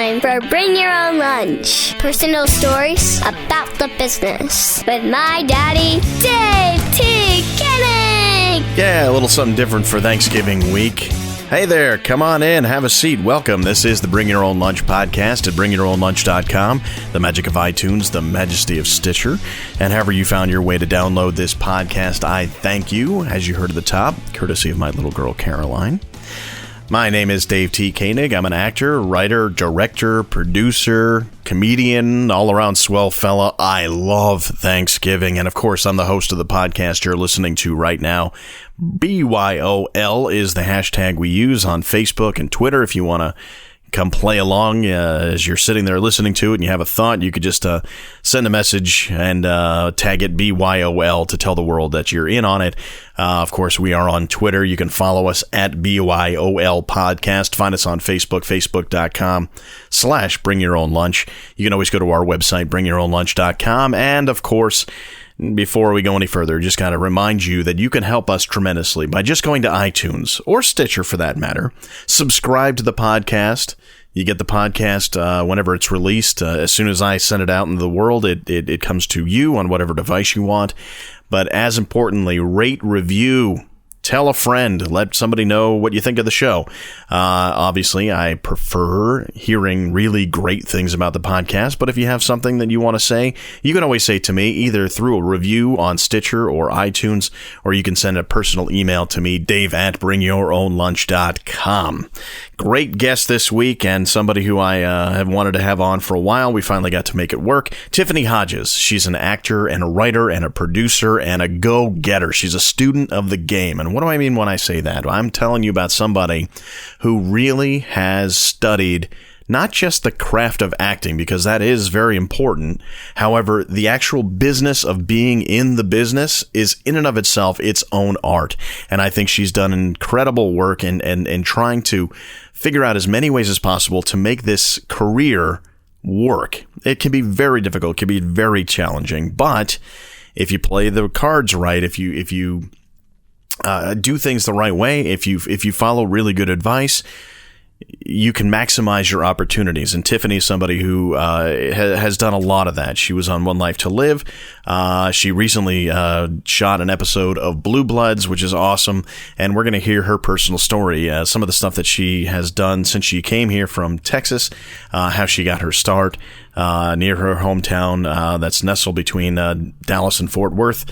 time for Bring Your Own Lunch. Personal stories about the business with my daddy, Dave T. Koenig. Yeah, a little something different for Thanksgiving week. Hey there, come on in, have a seat, welcome. This is the Bring Your Own Lunch podcast at bringyourownlunch.com, the magic of iTunes, the majesty of Stitcher, and however you found your way to download this podcast, I thank you, as you heard at the top, courtesy of my little girl, Caroline. My name is Dave T. Koenig. I'm an actor, writer, director, producer, comedian, all-around swell fella. I love Thanksgiving, and of course, I'm the host of the podcast you're listening to right now. BYOL is the hashtag we use on Facebook and Twitter. If you want to come play along as you're sitting there listening to it and you have a thought, you could just send a message and tag it BYOL to tell the world that you're in on it. Of course, we are on Twitter. You can follow us at BYOL Podcast. Find us on Facebook, facebook.com/bringyourownlunch. You can always go to our website, bringyourownlunch.com. And, of course, before we go any further, just got to remind you that you can help us tremendously by just going to iTunes, or Stitcher for that matter. Subscribe to the podcast. You get the podcast whenever it's released. As soon as I send it out into the world, it comes to you on whatever device you want. But as importantly, rate, review, tell a friend, let somebody know what you think of the show. Obviously, I prefer hearing really great things about the podcast, but if you have something that you want to say, you can always say to me either through a review on Stitcher or iTunes, or you can send a personal email to me, dave@bringyourownlunch.com. Great guest this week, and somebody who I have wanted to have on for a while. We finally got to make it work. Tiffany Hodges. She's an actor and a writer and a producer and a go-getter. She's a student of the game. And what do I mean when I say that? I'm telling you about somebody who really has studied not just the craft of acting, because that is very important. However, the actual business of being in the business is in and of itself its own art. And I think she's done incredible work in trying to figure out as many ways as possible to make this career work. It can be very difficult, it can be very challenging, but if you play the cards right, if you do things the right way, if you follow really good advice, you can maximize your opportunities. And Tiffany is somebody who has done a lot of that. She was on One Life to Live. She recently shot an episode of Blue Bloods, which is awesome. And we're going to hear her personal story, some of the stuff that she has done since she came here from Texas, how she got her start near her hometown that's nestled between Dallas and Fort Worth.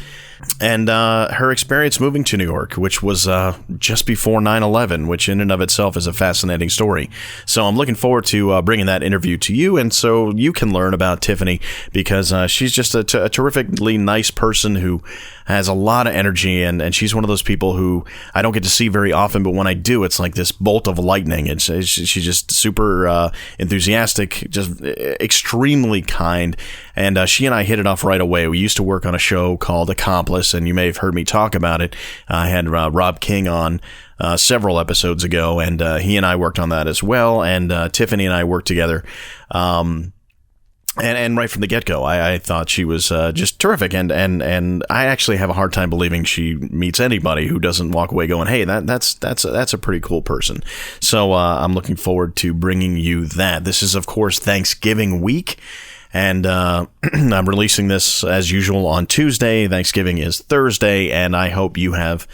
And her experience moving to New York, which was just before 9/11, which in and of itself is a fascinating story. So I'm looking forward to bringing that interview to you, and so you can learn about Tiffany, because she's just a terrifically nice person who has a lot of energy, and she's one of those people who I don't get to see very often, but when I do, it's like this bolt of lightning. She's just super enthusiastic, just extremely kind, and she and I hit it off right away. We used to work on a show called Accomplice, and you may have heard me talk about it. I had Rob King on several episodes ago, and he and I worked on that as well, and Tiffany and I worked together. And right from the get-go, I thought she was just terrific, and I actually have a hard time believing she meets anybody who doesn't walk away going, "Hey, that's a pretty cool person." So I'm looking forward to bringing you that. This is, of course, Thanksgiving week, and I'm releasing this as usual on Tuesday. Thanksgiving is Thursday, and I hope you have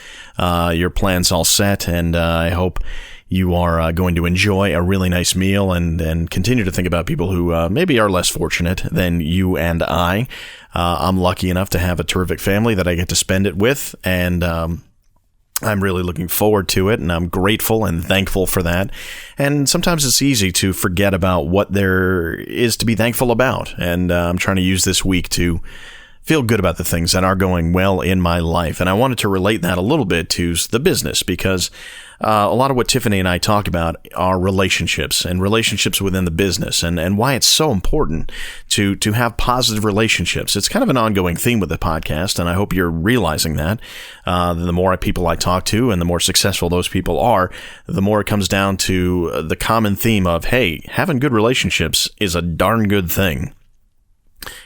your plans all set, and I hope you are going to enjoy a really nice meal and continue to think about people who maybe are less fortunate than you and I. I'm lucky enough to have a terrific family that I get to spend it with, and I'm really looking forward to it, and I'm grateful and thankful for that. And sometimes it's easy to forget about what there is to be thankful about, and I'm trying to use this week to feel good about the things that are going well in my life. And I wanted to relate that a little bit to the business, because a lot of what Tiffany and I talk about are relationships and relationships within the business, and why it's so important to have positive relationships. It's kind of an ongoing theme with the podcast, and I hope you're realizing that. The more people I talk to and the more successful those people are, the more it comes down to the common theme of, hey, having good relationships is a darn good thing.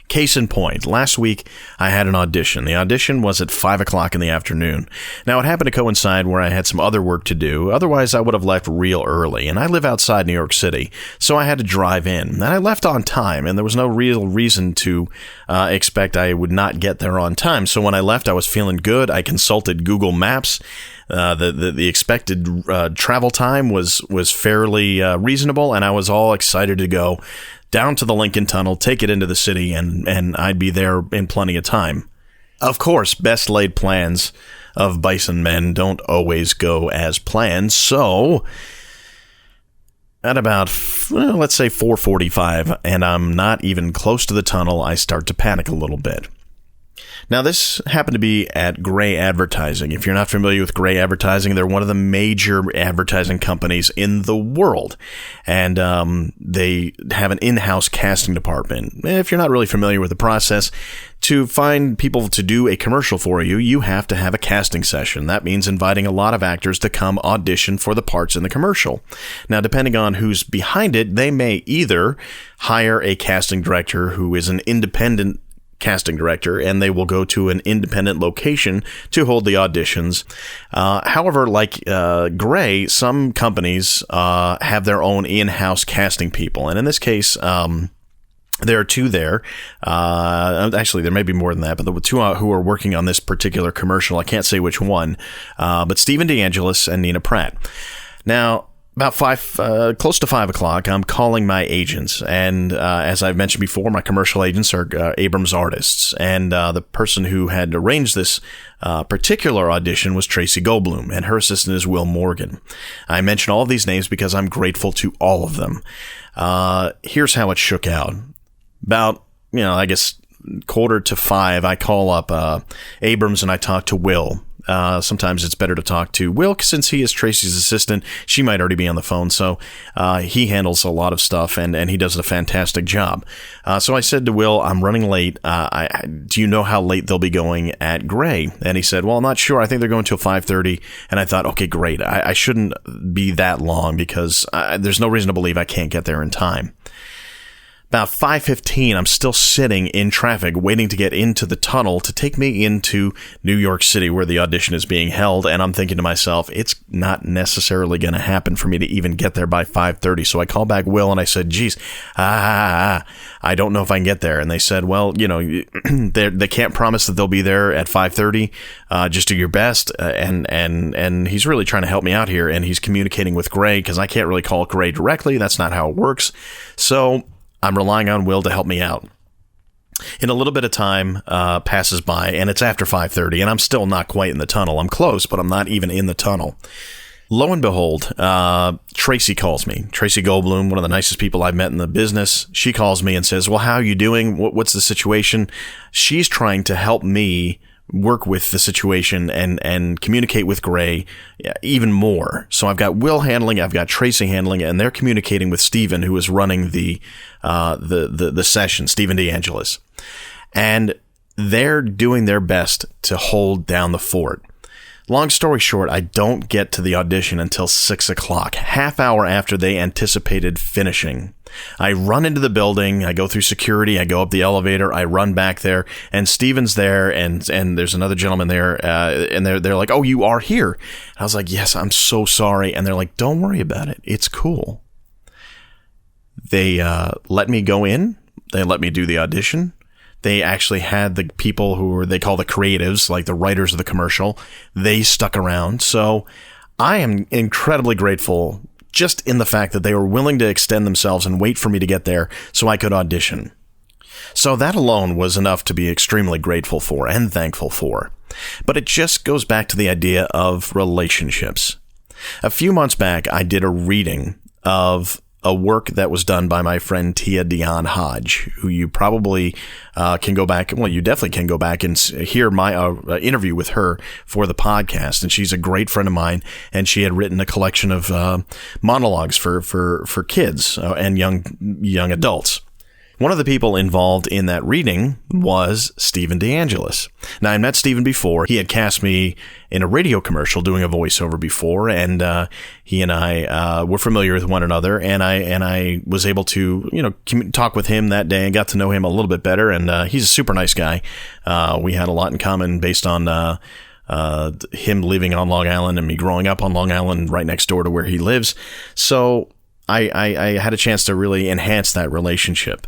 Case in point, last week I had an audition. The audition was at 5 o'clock in the afternoon. Now, it happened to coincide where I had some other work to do. Otherwise, I would have left real early. And I live outside New York City, so I had to drive in. And I left on time, and there was no real reason to expect I would not get there on time. So when I left, I was feeling good. I consulted Google Maps. The expected travel time was fairly reasonable, and I was all excited to go down to the Lincoln Tunnel, take it into the city, and I'd be there in plenty of time. Of course, best laid plans of bison men don't always go as planned, so at about, let's say 4:45, and I'm not even close to the tunnel, I start to panic a little bit. Now, this happened to be at Gray Advertising. If you're not familiar with Gray Advertising, they're one of the major advertising companies in the world. And they have an in-house casting department. If you're not really familiar with the process, to find people to do a commercial for you, you have to have a casting session. That means inviting a lot of actors to come audition for the parts in the commercial. Now, depending on who's behind it, they may either hire a casting director who is an independent casting director, and they will go to an independent location to hold the auditions. However, like Gray, some companies have their own in-house casting people, and in this case, there are two there. Actually, there may be more than that, but the two who are working on this particular commercial, I can't say which one, but Stephen DeAngelis and Nina Pratt. Now, about close to 5 o'clock, I'm calling my agents. And as I've mentioned before, my commercial agents are Abrams artists. And the person who had arranged this particular audition was Tracy Goldblum, and her assistant is Will Morgan. I mention all of these names because I'm grateful to all of them. Here's how it shook out. About, I guess, 4:45, I call up Abrams and I talk to Will. Sometimes it's better to talk to Will, since he is Tracy's assistant. She might already be on the phone, so he handles a lot of stuff, and he does a fantastic job. So I said to Will, I'm running late. Do you know how late they'll be going at Gray? And he said, well, I'm not sure. I think they're going till 5:30. And I thought, okay, great. I shouldn't be that long because there's no reason to believe I can't get there in time. About 5:15, I'm still sitting in traffic waiting to get into the tunnel to take me into New York City where the audition is being held, and I'm thinking to myself, it's not necessarily going to happen for me to even get there by 5:30. So I called back Will and I said, geez, I don't know if I can get there. And they said, well, they can't promise that they'll be there at 5:30. Just do your best. And he's really trying to help me out here, and he's communicating with Gray because I can't really call Gray directly. That's not how it works. So I'm relying on Will to help me out. In a little bit of time passes by, and it's after 5:30, and I'm still not quite in the tunnel. I'm close, but I'm not even in the tunnel. Lo and behold, Tracy calls me. Tracy Goldblum, one of the nicest people I've met in the business. She calls me and says, well, how are you doing? What's the situation? She's trying to help me work with the situation and communicate with Gray even more. So I've got Will handling it, I've got Tracy handling it, and they're communicating with Stephen, who is running the session, Stephen DeAngelis. And they're doing their best to hold down the fort. Long story short, I don't get to the audition until 6 o'clock, half hour after they anticipated finishing. I run into the building, I go through security, I go up the elevator, I run back there, and Steven's there, and there's another gentleman there, and they're like, oh, you are here. And I was like, yes, I'm so sorry. And they're like, don't worry about it. It's cool. They let me go in. They let me do the audition. They actually had the people who they call the creatives, like the writers of the commercial. They stuck around. So I am incredibly grateful just in the fact that they were willing to extend themselves and wait for me to get there so I could audition. So that alone was enough to be extremely grateful for and thankful for. But it just goes back to the idea of relationships. A few months back, I did a reading of a work that was done by my friend Tiffany Hodges, who you probably can go back. Well, you definitely can go back and hear my interview with her for the podcast. And she's a great friend of mine. And she had written a collection of monologues for kids and young adults. One of the people involved in that reading was Stephen DeAngelis. Now, I met Stephen before. He had cast me in a radio commercial doing a voiceover before, and he and I were familiar with one another, and I was able to, talk with him that day and got to know him a little bit better, and he's a super nice guy. We had a lot in common based on him living on Long Island and me growing up on Long Island right next door to where he lives. So I had a chance to really enhance that relationship.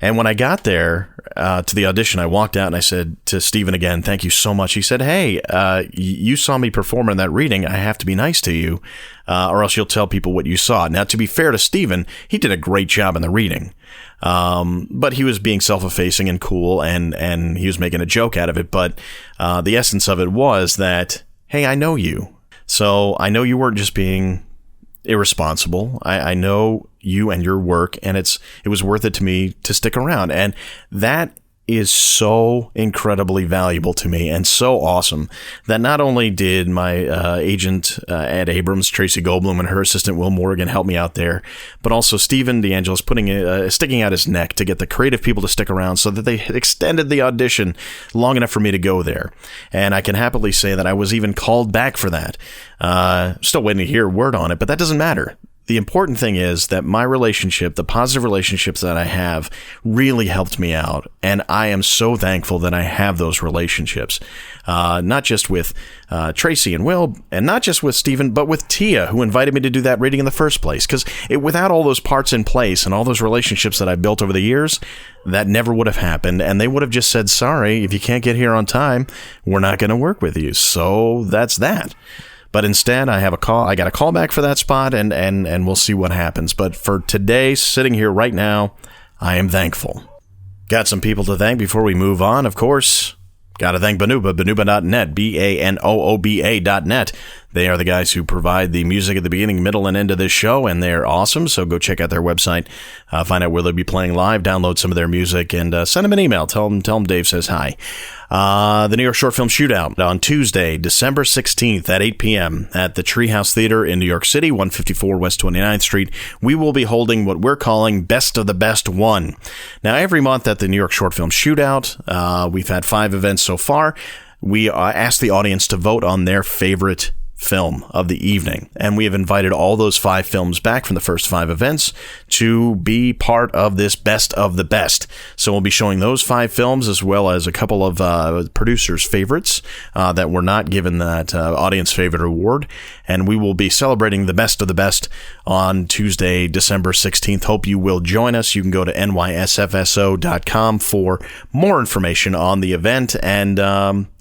And when I got there to the audition, I walked out and I said to Stephen again, thank you so much. He said, hey, you saw me perform in that reading. I have to be nice to you or else you'll tell people what you saw. Now, to be fair to Stephen, he did a great job in the reading. But he was being self-effacing and cool and he was making a joke out of it. But the essence of it was that, hey, I know you. So I know you weren't just being irresponsible. I know you and your work, and it was worth it to me to stick around. And that is so incredibly valuable to me and so awesome that not only did my agent at Abrams, Tracy Goldblum, and her assistant Will Morgan help me out there, but also Stephen DeAngelis sticking out his neck to get the creative people to stick around so that they extended the audition long enough for me to go there. And I can happily say that I was even called back for that. Still waiting to hear word on it, but that doesn't matter. The important thing is that my relationship, the positive relationships that I have, really helped me out. And I am so thankful that I have those relationships. Not just with Tracy and Will, and not just with Stephen, but with Tia, who invited me to do that reading in the first place. Because without all those parts in place and all those relationships that I've built over the years, that never would have happened. And they would have just said, sorry, if you can't get here on time, we're not going to work with you. So that's that. But instead, I got a call back for that spot, and we'll see what happens. But for today, sitting here right now, I am thankful. Got some people to thank before we move on, of course. Got to thank Banuba, banuba.net, BANOOBA.net. They are the guys who provide the music at the beginning, middle, and end of this show, and they're awesome. So go check out their website, find out where they'll be playing live, download some of their music, and send them an email. Tell them Dave says hi. The New York Short Film Shootout on Tuesday, December 16th at 8 p.m. at the Treehouse Theater in New York City, 154 West 29th Street. We will be holding what we're calling Best of the Best 1. Now, every month at the New York Short Film Shootout, we've had 5 events so far. We asked the audience to vote on their favorite film of the evening, and we have invited all those 5 films back from the first 5 events to be part of this Best of the Best. So we'll be showing those 5 films as well as a couple of producers' favorites that were not given that audience favorite award, and we will be celebrating the Best of the Best on Tuesday, December 16th. Hope you will join us. You can go to nysfso.com for more information on the event, and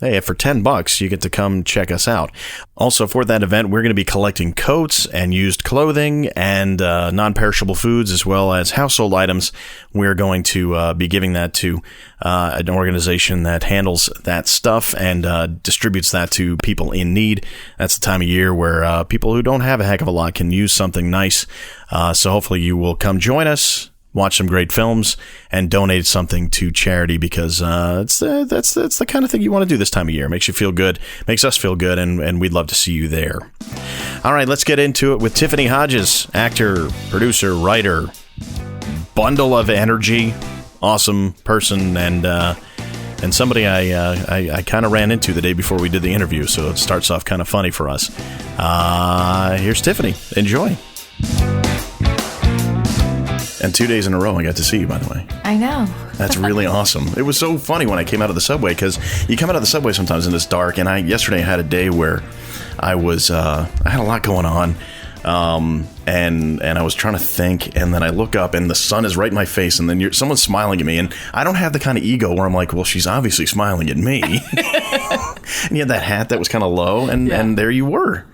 hey, for $10 you get to come check us out. Also, for that event, we're going to be collecting coats and used clothing and non-perishable foods as well as household items. We're going to be giving that to an organization that handles that stuff and distributes that to people in need. That's the time of year where people who don't have a heck of a lot can use something nice. So hopefully you will come join us, watch some great films, and donate something to charity because that's the kind of thing you want to do this time of year. Makes you feel good, makes us feel good, and we'd love to see you there. All right, let's get into it with Tiffany Hodges, actor, producer, writer, bundle of energy, awesome person, and somebody I kind of ran into the day before we did the interview, so it starts off kind of funny for us. Here's Tiffany. Enjoy. And 2 days in a row, I got to see you, by the way. I know. That's really awesome. It was so funny when I came out of the subway, because you come out of the subway sometimes and it's dark, and yesterday I had a day where I had a lot going on, and I was trying to think, and then I look up, and the sun is right in my face, and then someone's smiling at me, and I don't have the kind of ego where I'm like, well, she's obviously smiling at me. And you had that hat that was kind of low, and there you were.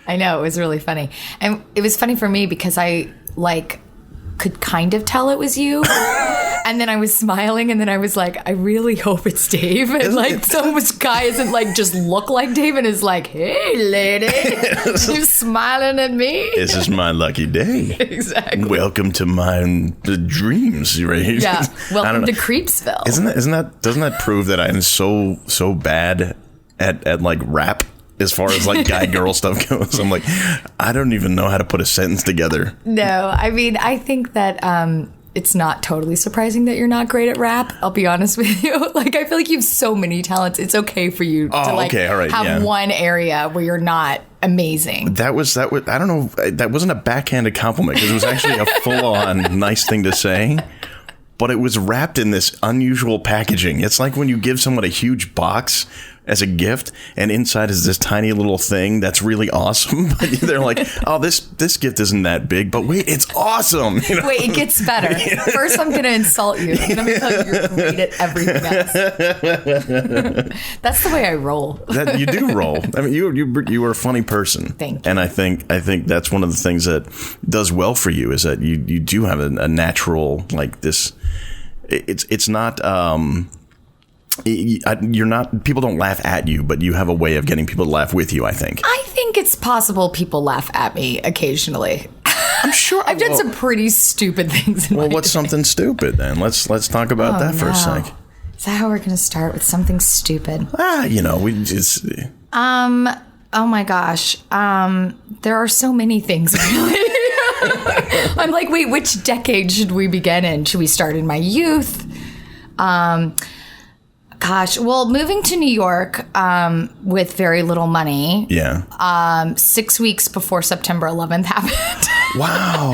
I know. It was really funny. And it was funny for me because I, could kind of tell it was you. And then I was smiling, and then I was like, I really hope it's Dave. And some guy isn't just look like Dave and is like, hey, lady, you're smiling at me. This is my lucky day. Exactly. Welcome to my dreams, right? Yeah. Welcome to Creepsville. Doesn't that prove that I'm so bad at rap? As far as guy girl stuff goes, I'm like, I don't even know how to put a sentence together. No, I mean, I think that it's not totally surprising that you're not great at rap. I'll be honest with you. Like, I feel like you have so many talents. It's okay for you to have one area where you're not amazing. That was, I don't know, that wasn't a backhanded compliment because it was actually a full-on nice thing to say. But it was wrapped in this unusual packaging. It's like when you give someone a huge box as a gift, and inside is this tiny little thing that's really awesome. But they're like, oh, this gift isn't that big, but wait, it's awesome. You know? Wait, it gets better. First, I'm going to insult you. I'm going to tell you you're great at everything else. That's the way I roll. You do roll. I mean, you are a funny person. Thank you. And I think that's one of the things that does well for you is that you do have a natural, like this. It's not. You're not. People don't laugh at you, but you have a way of getting people to laugh with you. I think it's possible people laugh at me occasionally. I'm sure I've done some pretty stupid things. What's something stupid then? Let's talk about that for a sec. Is that how we're going to start, with something stupid? We just. Oh my gosh. There are so many things. I'm like, wait, which decade should we begin in? Should we start in my youth? Gosh, well, moving to New York with very little money. Yeah. 6 weeks before September 11th happened. Wow.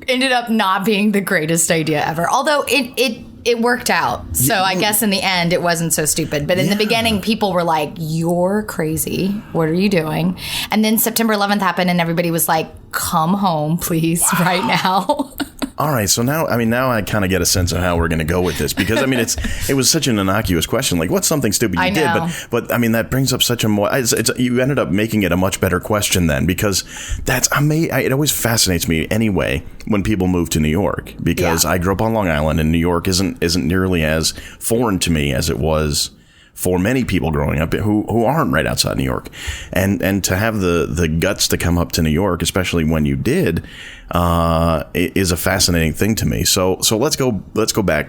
Ended up not being the greatest idea ever. Although it worked out. So I guess in the end, it wasn't so stupid. But in the beginning, people were like, you're crazy. What are you doing? And then September 11th happened and everybody was like, come home, please, right now. All right, so now I kind of get a sense of how we're going to go with this because I mean it was such an innocuous question, like what's something stupid you did, but I mean that brings up such a more you ended up making it a much better question then because that's amazing. It always fascinates me anyway when people move to New York because I grew up on Long Island and New York isn't nearly as foreign to me as it was for many people growing up who aren't right outside New York, and to have the guts to come up to New York, especially when you did, is a fascinating thing to me. So let's go back.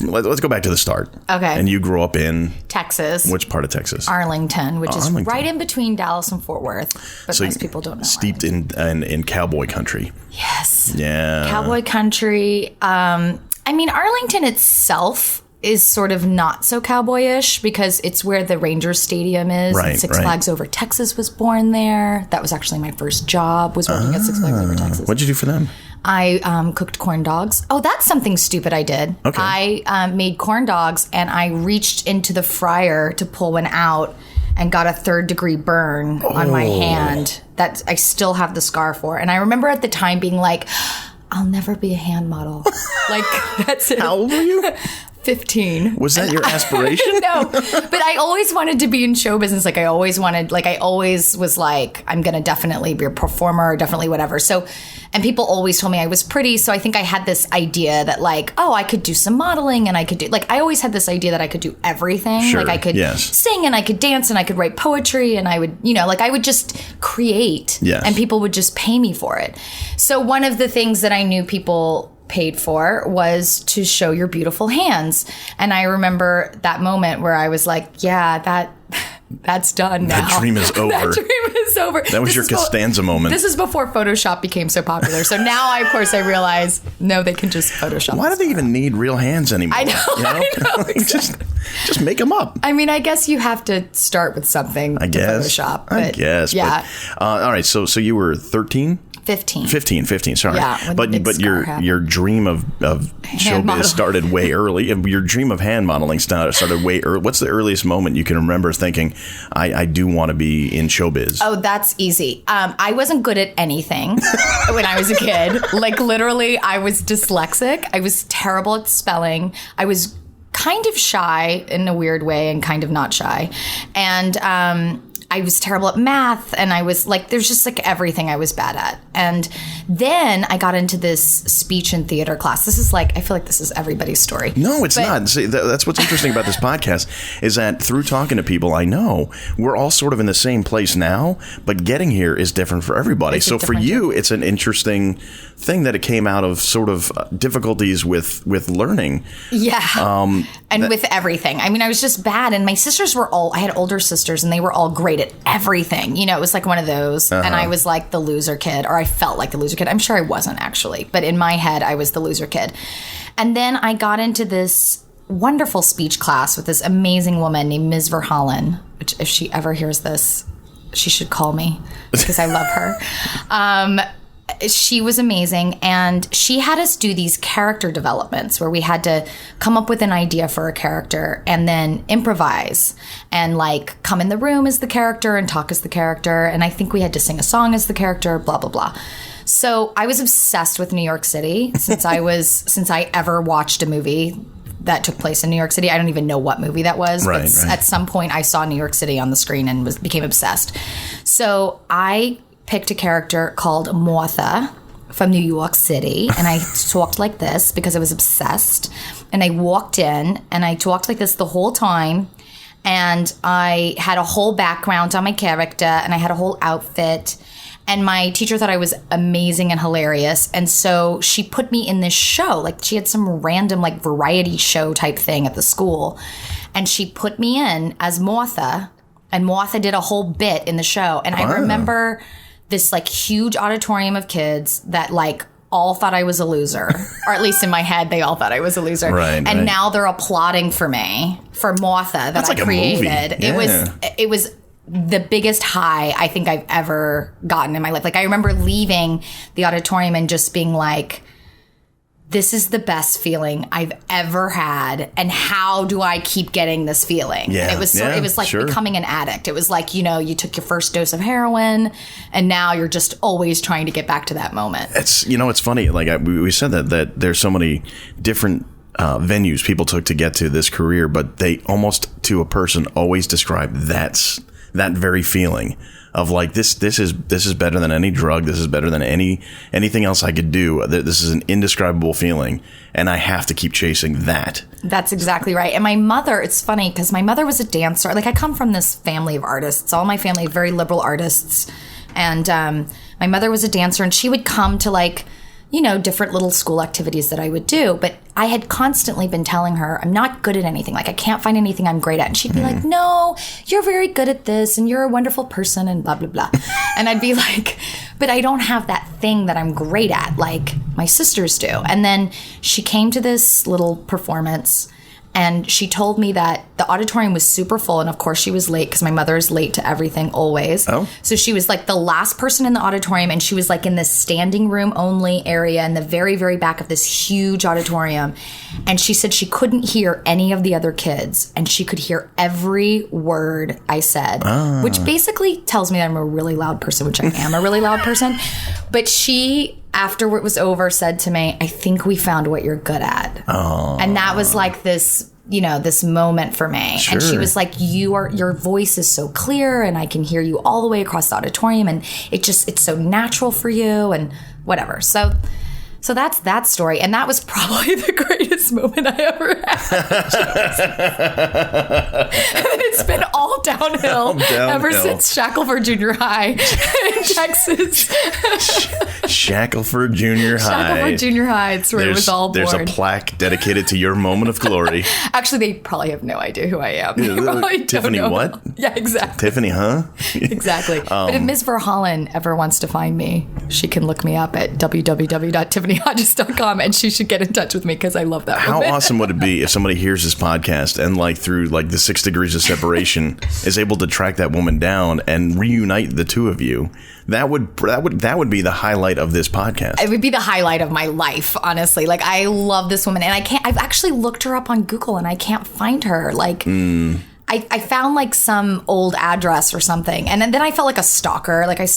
Let's go back to the start. Okay. And you grew up in Texas. Which part of Texas? Arlington, which is right in between Dallas and Fort Worth. But most people don't know. Steeped in cowboy country. Yes. Yeah. Cowboy country. I mean, Arlington itself is sort of not so cowboyish because it's where the Rangers Stadium is. Right, and Six Flags Over Texas was born there. That was actually my first job, was working at Six Flags Over Texas. What'd you do for them? I cooked corn dogs. Oh, that's something stupid I did. Okay. I made corn dogs and I reached into the fryer to pull one out and got a 3rd-degree burn on my hand that I still have the scar for. And I remember at the time being like, I'll never be a hand model. Like, that's it. How old were you? 15. Was that your aspiration? No, but I always wanted to be in show business. I always was like, I'm going to definitely be a performer, definitely whatever. So, and people always told me I was pretty. So I think I had this idea that like, oh, I could do some modeling and I could do, like, I always had this idea that I could do everything. Sure, like I could sing and I could dance and I could write poetry and I would, like I would just create and people would just pay me for it. So one of the things that I knew people paid for was to show your beautiful hands. And I remember that moment where I was like, yeah, that's done now. That dream is over. That dream is over. That was your Costanza moment. This is before Photoshop became so popular. So now, of course, I realize, no, they can just Photoshop. Why do they even need real hands anymore? I know. I know. Exactly. Just make them up. I mean, I guess you have to start with something to Photoshop. I guess. Yeah. But, all right. So you were 13? 15. Sorry. Yeah, but your dream of showbiz started way early. Your dream of hand modeling started way early. What's the earliest moment you can remember thinking, I do want to be in showbiz? Oh, that's easy. I wasn't good at anything when I was a kid. Like literally, I was dyslexic. I was terrible at spelling. I was kind of shy in a weird way and kind of not shy. And I was terrible at math, and I was like, there's just like everything I was bad at. And then I got into this speech and theater class. This is like, I feel like this is everybody's story. No, it's not. See, that's what's interesting about this podcast is that through talking to people I know, we're all sort of in the same place now, but getting here is different for everybody. So for you, it's an interesting thing that it came out of sort of difficulties with learning. Yeah. And with everything. I mean, I was just bad. And my sisters were I had older sisters and they were all great great at everything. You know, it was like one of those. And I was like the loser kid, or I felt like the loser kid. I'm sure I wasn't actually, but in my head, I was the loser kid. And then I got into this wonderful speech class with this amazing woman named Ms. Verhallen, which if she ever hears this, she should call me because I love her. She was amazing, and she had us do these character developments where we had to come up with an idea for a character and then improvise and like come in the room as the character and talk as the character. And I think we had to sing a song as the character, blah, blah, blah. So I was obsessed with New York City since I ever watched a movie that took place in New York City. I don't even know what movie that was. Right. At some point I saw New York City on the screen and became obsessed. So I picked a character called Martha from New York City, and I talked like this because I was obsessed. And I walked in and I talked like this the whole time, and I had a whole background on my character, and I had a whole outfit, and my teacher thought I was amazing and hilarious. And so she put me in this show. Like, she had some random like variety show type thing at the school, and she put me in as Martha, and Martha did a whole bit in the show. And I remember this like huge auditorium of kids that like all thought I was a loser, or at least in my head, they all thought I was a loser. And now they're applauding for me, for Martha that I created. It was the biggest high I think I've ever gotten in my life. Like, I remember leaving the auditorium and just being like, this is the best feeling I've ever had, and how do I keep getting this feeling? It was like becoming an addict. It was like, you know, you took your first dose of heroin, and now you're just always trying to get back to that moment. It's, you know, it's funny. Like we said that there's so many different venues people took to get to this career, but they almost to a person always describe that very feeling of like, this is better than any drug. This is better than anything else I could do. This is an indescribable feeling, and I have to keep chasing that. That's exactly right. And my mother, it's funny because my mother was a dancer. Like, I come from this family of artists. All my family, very liberal artists. And my mother was a dancer, and she would come to like, you know, different little school activities that I would do. But I had constantly been telling her, I'm not good at anything. Like, I can't find anything I'm great at. And she'd be like, no, you're very good at this, and you're a wonderful person, and blah, blah, blah. And I'd be like, but I don't have that thing that I'm great at like my sisters do. And then she came to this little performance, and she told me that the auditorium was super full. And of course she was late because my mother is late to everything always. Oh. So she was like the last person in the auditorium, and she was like in this standing room only area in the very, very back of this huge auditorium. And she said she couldn't hear any of the other kids, and she could hear every word I said, which basically tells me that I'm a really loud person, which I am a really loud person. But she, after it was over, said to me, I think we found what you're good at. Oh. And that was like this, you know, this moment for me. Sure. And she was like, your voice is so clear, and I can hear you all the way across the auditorium, and it's so natural for you, and whatever. So that's that story. And that was probably the greatest moment I ever had. And it's been all downhill ever since Shackleford Junior High in Texas. Shackleford Junior High. Shackleford Junior High. It's where it was all born. There's a plaque dedicated to your moment of glory. Actually, they probably have no idea who I am. Tiffany what? Yeah, exactly. Tiffany, huh? Exactly. But if Ms. Verhallen ever wants to find me, she can look me up at www.tiffanyhodges.com, and she should get in touch with me because I love that woman. How awesome would it be if somebody hears this podcast and like through like the 6 degrees of separation is able to track that woman down and reunite the two of you? That would be the highlight of this podcast. It would be the highlight of my life, honestly. Like, I love this woman, and I've actually looked her up on Google, and I can't find her. Like, I found like some old address or something, and then I felt like a stalker. Like, I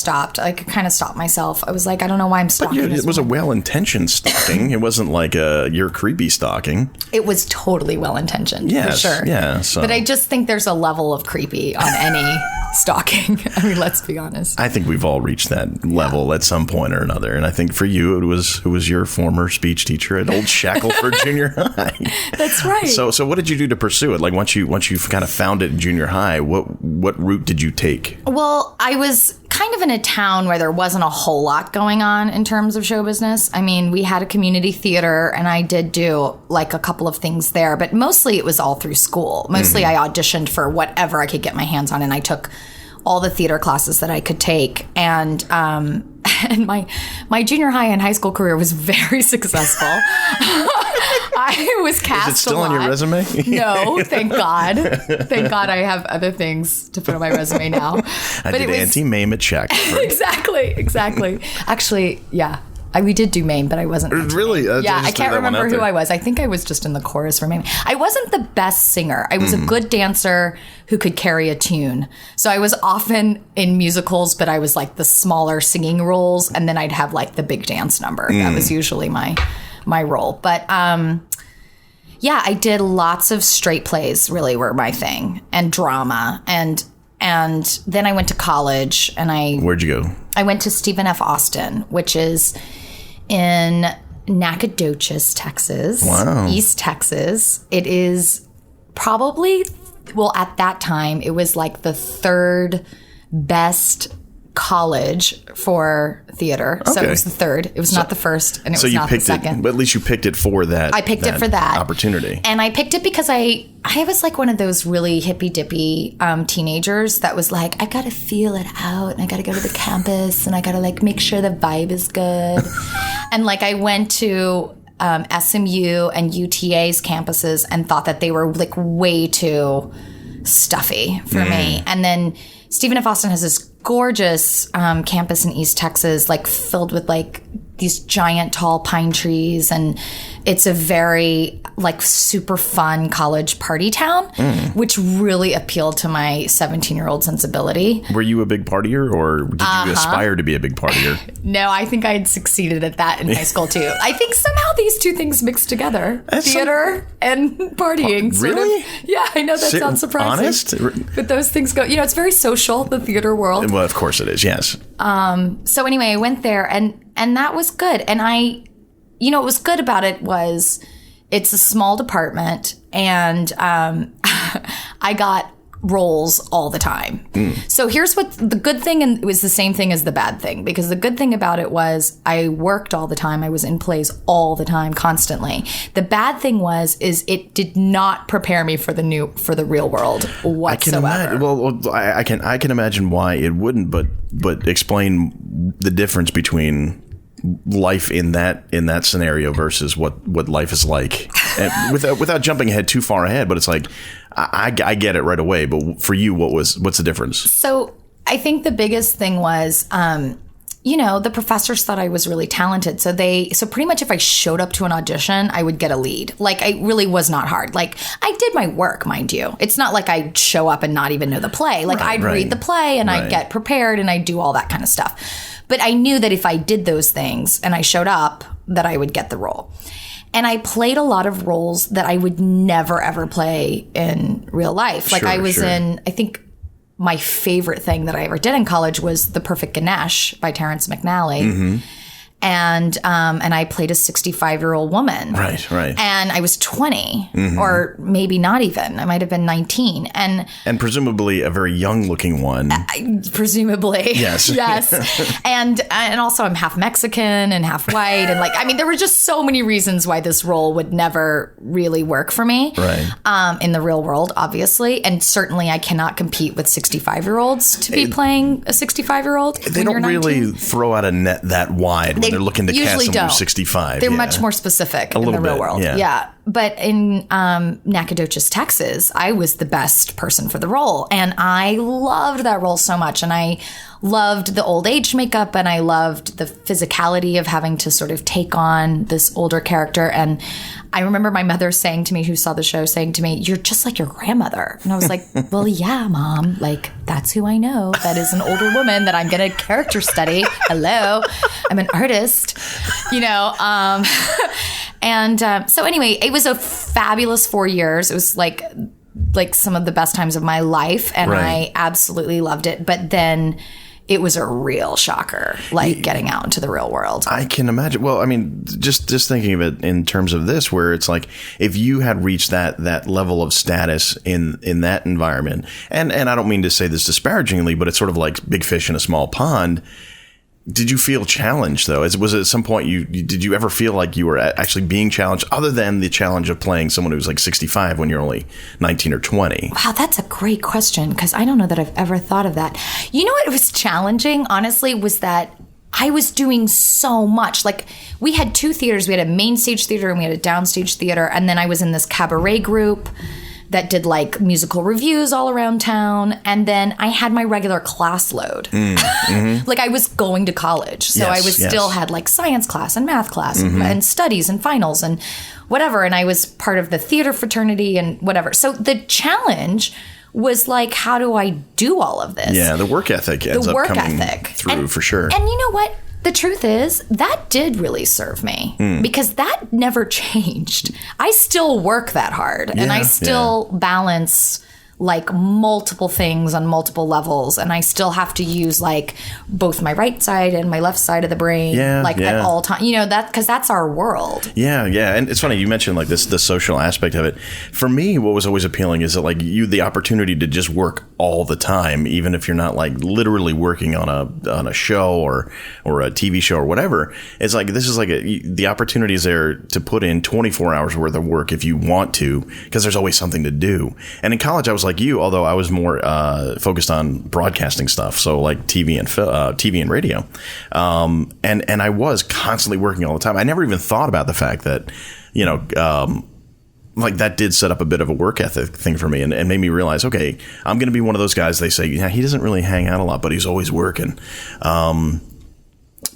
kind of stopped myself. I was like, I don't know why I'm stalking this It was woman. a well-intentioned stalking. It wasn't like you're creepy stalking. It was totally well-intentioned, for sure. Yeah, but I just think there's a level of creepy on any stalking. I mean, let's be honest. I think we've all reached that level at some point or another, and I think for you, it was your former speech teacher at Old Shackleford Junior High. That's right. So what did you do to pursue it? Like, once you kind of found it in junior high, what route did you take? Well, I was kind of in a town where there wasn't a whole lot going on in terms of show business. I mean, we had a community theater, and I did do like a couple of things there, but mostly it was all through school. Mostly I auditioned for whatever I could get my hands on, and I took all the theater classes that I could take. And my junior high and high school career was very successful. I was cast. Is it still on your resume? No, thank God. Thank God I have other things to put on my resume now. I did anti-MAME at Czech. Exactly. Actually, yeah. We did do MAME, but I wasn't. Really? Yeah, I can't remember who I was. I think I was just in the chorus for MAME. I wasn't the best singer. I was a good dancer who could carry a tune. So I was often in musicals, but I was like the smaller singing roles, and then I'd have like the big dance number. That was usually my role. But yeah, I did lots of straight plays, really were my thing, and drama. And then I went to college, and Where'd you go? I went to Stephen F. Austin, which is in Nacogdoches, Texas. Wow. East Texas. It is probably, well, at that time, it was like the third best college for theater. So it was the third. It was not the first, and it was not the second. But at least you picked it for that. I picked it for that opportunity. And I picked it because I was like one of those really hippy-dippy teenagers that was like, I got to feel it out, and I got to go to the campus, and I got to like make sure the vibe is good. And like I went to SMU and UTA's campuses and thought that they were like way too stuffy for me. And then Stephen F. Austin has this gorgeous campus in East Texas, like filled with like these giant tall pine trees, and it's a very like super fun college party town, which really appealed to my 17-year-old sensibility. Were you a big partier, or did you aspire to be a big partier? No, I think I had succeeded at that in high school too. I think somehow these two things mixed together, theater and partying. Really? Yeah, I know that sounds surprising. Honest? But those things go, it's very social, the theater world. Well, of course it is, yes. So anyway, I went there, and that was good. And what was good about it was it's a small department, and I got roles all the time. So here's what the good thing, and it was the same thing as the bad thing, because the good thing about it was I worked all the time. I was in plays all the time, constantly. The bad thing is it did not prepare me for the real world whatsoever. I can imagine why it wouldn't, but explain the difference between life in that scenario versus what life is like, and without jumping ahead too far ahead. But it's like I get it right away. But for you, what's the difference? So I think the biggest thing was, the professors thought I was really talented. So pretty much if I showed up to an audition, I would get a lead. Like, I really was not hard. Like, I did my work, mind you. It's not like I'd show up and not even know the play. Like, I'd read the play, and I'd get prepared, and I'd do all that kind of stuff. But I knew that if I did those things and I showed up, that I would get the role. And I played a lot of roles that I would never, ever play in real life. Like, I was in, I think my favorite thing that I ever did in college was The Perfect Ganesh by Terrence McNally. And I played a 65-year-old woman. Right. And I was 20, or maybe not even. I might have been 19. And presumably a very young-looking one. Presumably. Yes. Yes. And also I'm half Mexican and half white. And there were just so many reasons why this role would never really work for me. Right. In the real world, obviously. And certainly I cannot compete with 65-year-olds to be playing a 65-year-old. They don't really throw out a net that wide. They're looking to cast someone who's 65. They're much more specific in the real world. Yeah. But in Nacogdoches, Texas, I was the best person for the role. And I loved that role so much. And I loved the old age makeup, and I loved the physicality of having to sort of take on this older character. And I remember my mother saying to me, who saw the show, saying to me, "You're just like your grandmother." And I was like, well, yeah, Mom, like that's who I know. That is an older woman that I'm going to character study. Hello. I'm an artist, So anyway, it was a fabulous 4 years. It was like some of the best times of my life. And I absolutely loved it. But then it was a real shocker, getting out into the real world. I can imagine. Well, just thinking of it in terms of this, where it's like, if you had reached that level of status in that environment, and I don't mean to say this disparagingly, but it's sort of like big fish in a small pond. Did you feel challenged, though? Was it at some point did you ever feel like you were actually being challenged, other than the challenge of playing someone who's like 65 when you're only 19 or 20? Wow, that's a great question, because I don't know that I've ever thought of that. You know what was challenging, honestly, was that I was doing so much. Like, we had 2 theaters. We had a main stage theater and we had a downstage theater. And then I was in this cabaret group that did like musical reviews all around town. And then I had my regular class load. Like, I was going to college. So I was still had like science class and math class and studies and finals and whatever. And I was part of the theater fraternity and whatever. So the challenge was like, how do I do all of this? Yeah, the work ethic ends up coming through for sure. And you know what? The truth is, that did really serve me because that never changed. I still work that hard and I still balance like multiple things on multiple levels, and I still have to use like both my right side and my left side of the brain at all times. You know, that because that's our world. Yeah. And it's funny you mentioned like the social aspect of it. For me, what was always appealing is that like the opportunity to just work all the time, even if you're not like literally working on a show or a TV show or whatever. It's like this is like the opportunity is there to put in 24 hours worth of work if you want to, because there's always something to do. And in college, I was like you, although I was more focused on broadcasting stuff, so like TV and radio, and I was constantly working all the time. I never even thought about the fact that, you know, like that did set up a bit of a work ethic thing for me, and made me realize, okay, I'm going to be one of those guys. They say, yeah, he doesn't really hang out a lot, but he's always working.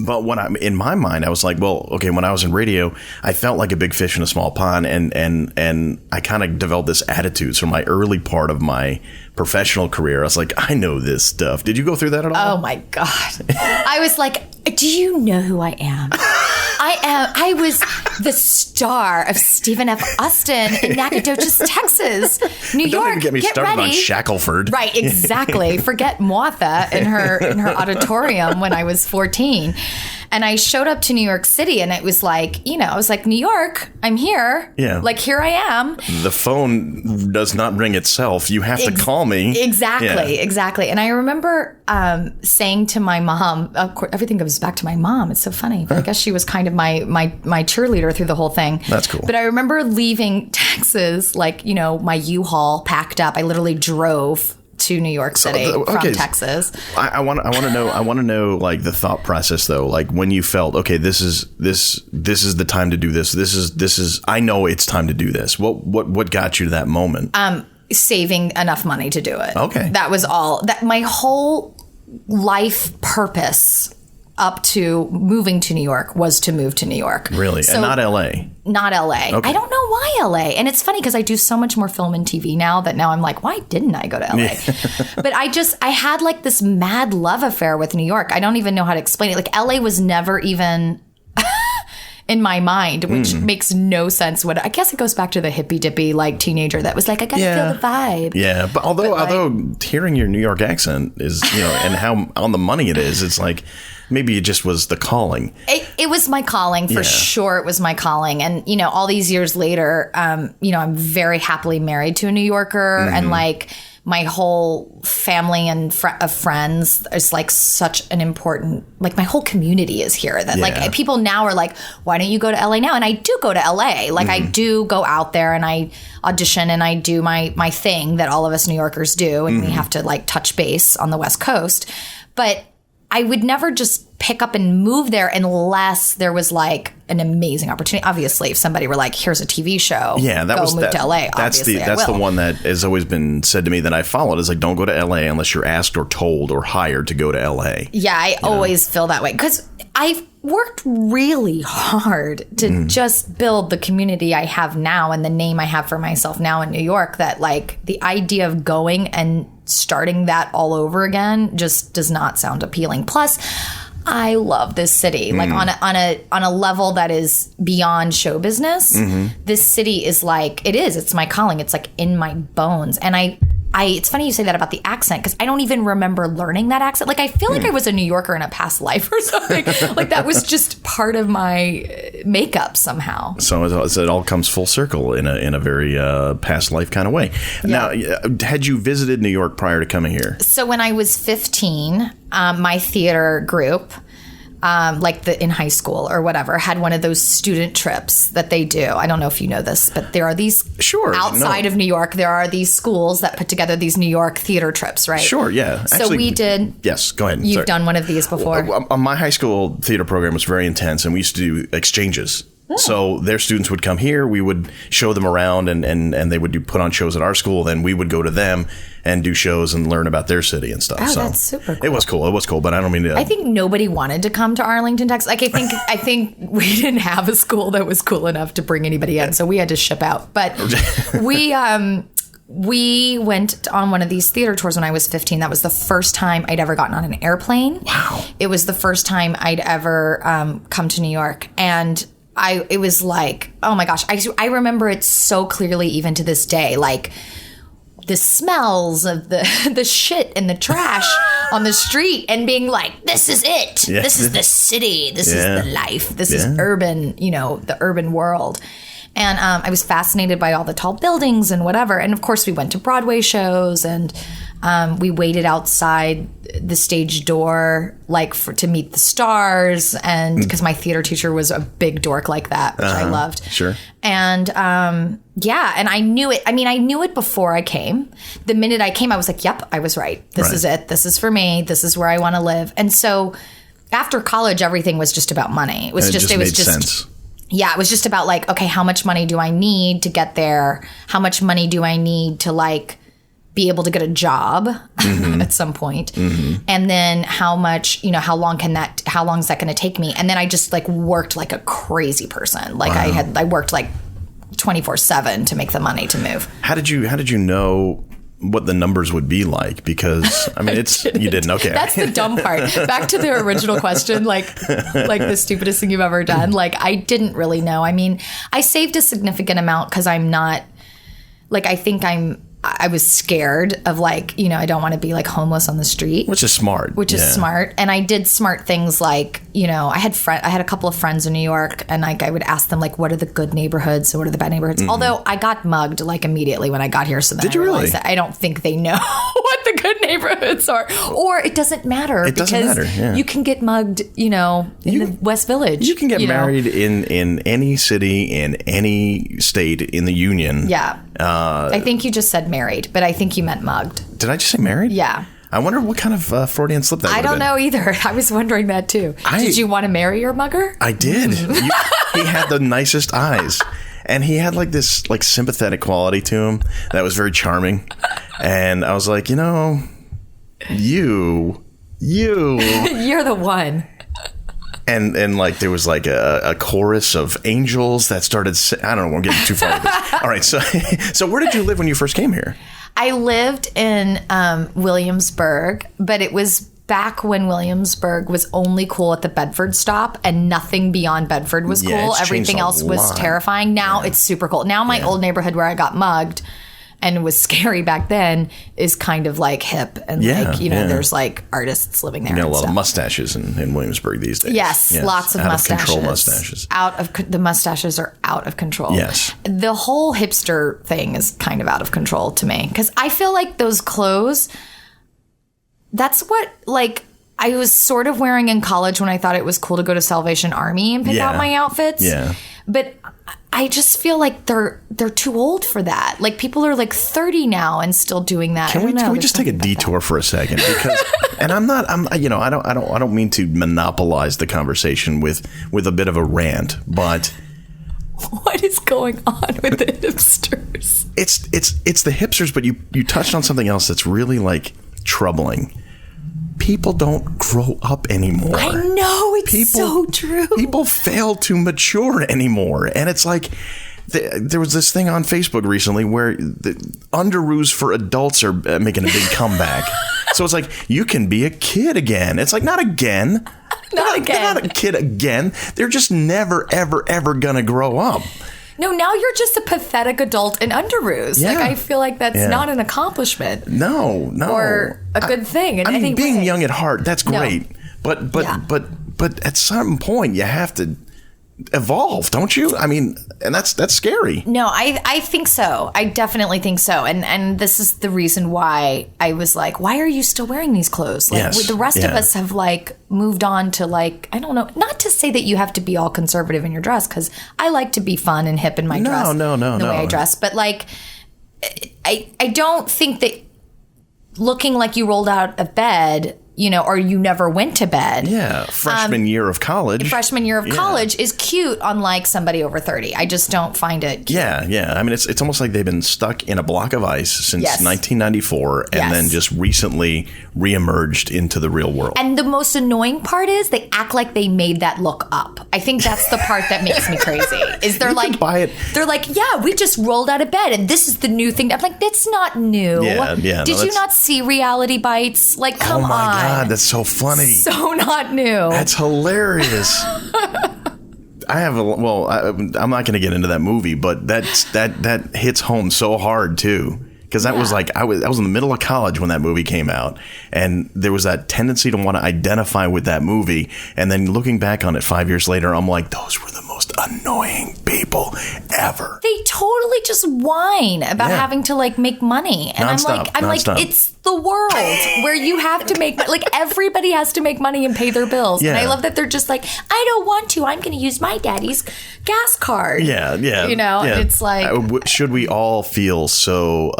But when I'm in my mind, I was like, well, okay, when I was in radio, I felt like a big fish in a small pond. And I kind of developed this attitude. So my early part of my professional career, I was like, I know this stuff. Did you go through that at all? Oh, my God. I was like, do you know who I am? I was the star of Stephen F. Austin in Nacogdoches, Texas, New York. Don't even get me started ready. on Shackelford. Right, exactly. Forget Martha in her auditorium when I was 14. And I showed up to New York City, and it was like, you know, I was like, New York, I'm here. Yeah. Like, here I am. The phone does not ring itself. You have to call me. Exactly. And I remember saying to my mom, of course, everything goes back to my mom. It's so funny. But I guess she was kind of my cheerleader through the whole thing. That's cool. But I remember leaving Texas, like, you know, my U-Haul packed up. I literally drove to New York City from Texas. I want to know like the thought process though, like when you felt, okay, this is the time to do this. This is I know it's time to do this. What got you to that moment? Saving enough money to do it. Okay. That was all. That my whole life purpose up to moving to New York was to move to New York. Really? So, and not LA? Not LA. Okay. I don't know why LA. And it's funny because I do so much more film and TV now that now I'm like, why didn't I go to LA? But I had like this mad love affair with New York. I don't even know how to explain it. Like LA was never even in my mind, which makes no sense. I guess it goes back to the hippy dippy like teenager that was like, I gotta feel the vibe. Yeah, but although hearing your New York accent is, you know, and how on the money it is, it's like maybe it just was the calling. It was my calling for sure. It was my calling, and you know, all these years later, you know, I'm very happily married to a New Yorker, and like my whole family and of friends is like such an important, like my whole community is here that like people now are like, why don't you go to LA now? And I do go to LA. Like I do go out there and I audition and I do my thing that all of us New Yorkers do. And we have to like touch base on the West Coast. But I would never just pick up and move there unless there was like an amazing opportunity. Obviously, if somebody were like, "Here's a TV show, move to LA." That's the one that has always been said to me that I followed. Is like, don't go to LA unless you're asked or told or hired to go to LA. Yeah, I always feel that way because I've worked really hard to just build the community I have now and the name I have for myself now in New York. That like the idea of going and starting that all over again just does not sound appealing. Plus, I love this city, like on a level that is beyond show business. This city is like, it's my calling. It's like in my bones. And it's funny you say that about the accent because I don't even remember learning that accent. Like I feel like I was a New Yorker in a past life or something. Like that was just part of my makeup somehow. So it all comes full circle in a very past life kind of way. Yeah. Now, had you visited New York prior to coming here? So when I was 15, my theater group like in high school or whatever, had one of those student trips that they do. I don't know if you know this, but there are these outside of New York, there are these schools that put together these New York theater trips, right? Sure, yeah. So we did. Yes, go ahead. You've done one of these before. My high school theater program was very intense, and we used to do exchanges. So their students would come here, we would show them around, and they would put on shows at our school. Then we would go to them and do shows and learn about their city and stuff. Oh, so that's super cool. It was cool, but I don't mean to... I think nobody wanted to come to Arlington, Texas. Like, I think we didn't have a school that was cool enough to bring anybody in, so we had to ship out. But we went on one of these theater tours when I was 15. That was the first time I'd ever gotten on an airplane. Wow. It was the first time I'd ever come to New York. And it was like, oh my gosh, I remember it so clearly even to this day. Like, the smells of the shit and the trash on the street and being like, this is it. Yeah. This is the city. This is the life. This is urban, the urban world. And I was fascinated by all the tall buildings and whatever. And of course, we went to Broadway shows, and we waited outside the stage door, like to meet the stars. And because my theater teacher was a big dork like that, which I loved. Sure. And and I knew it. I mean, I knew it before I came. The minute I came, I was like, yep, I was right. This is it. This is for me. This is where I want to live. And so after college, everything was just about money. It was just sense. Yeah, it was just about like, okay, how much money do I need to get there? How much money do I need to like be able to get a job at some point? And then how much, how long is that going to take me? And then I just like worked like a crazy person. Like I worked like 24/7 to make the money to move. How did you know what the numbers would be like? Because I mean, you didn't. Okay. That's the dumb part. Back to the original question, like the stupidest thing you've ever done. Like, I didn't really know. I mean, I saved a significant amount because I'm not like, I was scared of like, I don't want to be like homeless on the street. Which is smart. And I did smart things like, I had a couple of friends in New York, and like I would ask them like, what are the good neighborhoods? What are the bad neighborhoods? Although I got mugged like immediately when I got here. So then I realized that I don't think they know what the good neighborhoods are. Or it doesn't matter. It doesn't matter. Yeah. You can get mugged, in the West Village. You can get married in any city, in any state in the Union. Yeah. I think you just said married, but I think you meant mugged. Did I just say married? Yeah. I wonder what kind of Freudian slip that would have been. I don't know either. I was wondering that too. Did you want to marry your mugger? I did. He had the nicest eyes. And he had like this like sympathetic quality to him that was very charming. And I was like, you're the one. And like there was like a chorus of angels that started. I don't know. I'm getting too far with this. All right. So where did you live when you first came here? I lived in Williamsburg, but it was back when Williamsburg was only cool at the Bedford stop, and nothing beyond Bedford was cool. Everything else was terrifying. Now it's super cool. Now my old neighborhood where I got mugged and was scary back then is kind of like hip and there's like artists living there. A lot of mustaches in Williamsburg these days. Yes, lots of mustaches. Out of control mustaches. The mustaches are out of control. Yes. The whole hipster thing is kind of out of control to me because I feel like those clothes, that's what like I was sort of wearing in college when I thought it was cool to go to Salvation Army and pick out my outfits. Yeah. But I just feel like they're too old for that. Like people are like 30 now and still doing that. Can we just take a detour for a second? Because and I don't mean to monopolize the conversation with a bit of a rant, but what is going on with the hipsters? It's the hipsters, but you touched on something else that's really like troubling. People don't grow up anymore. I know, it's so true. People fail to mature anymore. And it's like, there was this thing on Facebook recently where the underoos for adults are making a big comeback. So it's like, you can be a kid again. It's like, not again. They're not a kid again. They're just never, ever, ever going to grow up. No, now you're just a pathetic adult in underoos. Yeah. Like, I feel like that's not an accomplishment. No. Or a good thing. I mean, being young at heart, that's great. No. But at some point, you have to evolve, don't you? I mean, and that's scary. No, I think so. I definitely think so. And this is the reason why I was like, why are you still wearing these clothes? Like, Yes. the rest of Yeah. us have like moved on to like, I don't know, not to say that you have to be all conservative in your dress, because I like to be fun and hip in my dress. No. The way I dress. But like, I don't think that looking like you rolled out of bed, you know, or you never went to bed. Yeah, freshman year of college. Freshman year of college is cute on like somebody over 30. I just don't find it cute. Yeah. I mean, it's almost like they've been stuck in a block of ice since 1994 and then just recently reemerged into the real world. And the most annoying part is they act like they made that look up. I think that's the part that makes me crazy. Is they're like, buy it. They're like, yeah, we just rolled out of bed and this is the new thing. I'm like, that's not new. Yeah. Did you not see Reality Bites? Like, come on. Oh my God, that's so funny. So not new. That's hilarious. I'm not going to get into that movie, but that hits home so hard too. Because that was like, I was in the middle of college when that movie came out. And there was that tendency to want to identify with that movie. And then looking back on it 5 years later, I'm like, those were the most annoying people ever. They totally just whine about having to like make money. And Non-stop. I'm like, it's the world where you have to make, like, everybody has to make money and pay their bills. And I love that they're just like, I don't want to. I'm going to use my daddy's gas card. Yeah. You know, it's like, should we all feel so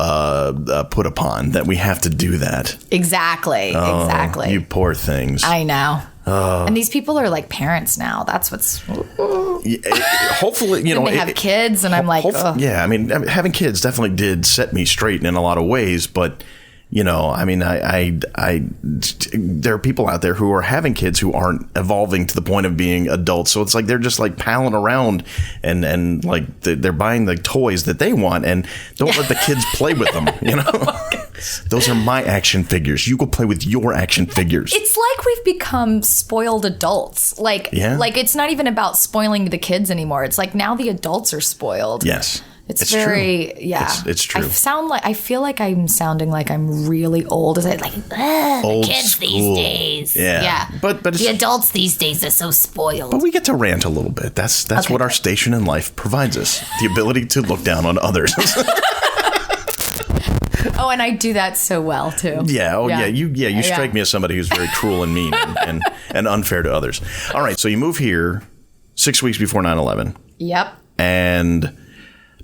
put upon that we have to do that? Exactly. You poor things. I know. And these people are like parents now. That's what's. Hopefully, you know, they have kids, and I'm like, yeah. I mean, having kids definitely did set me straight in a lot of ways, but. You know, I mean, there are people out there who are having kids who aren't evolving to the point of being adults. So it's like they're just like palling around and like they're buying the toys that they want and don't let the kids play with them. You know, those are my action figures. You go play with your action figures. It's like we've become spoiled adults. Like it's not even about spoiling the kids anymore. It's like now the adults are spoiled. Yes. It's very true. Yeah. It's true. I feel like I'm sounding like I'm really old. Is it like old the kids school. these days? Yeah. But the adults these days are so spoiled. But we get to rant a little bit. That's what our station in life provides us. The ability to look down on others. Oh, and I do that so well too. Yeah. You strike me as somebody who's very cruel and mean and unfair to others. All right. So you move here 6 weeks before 9/11. Yep. And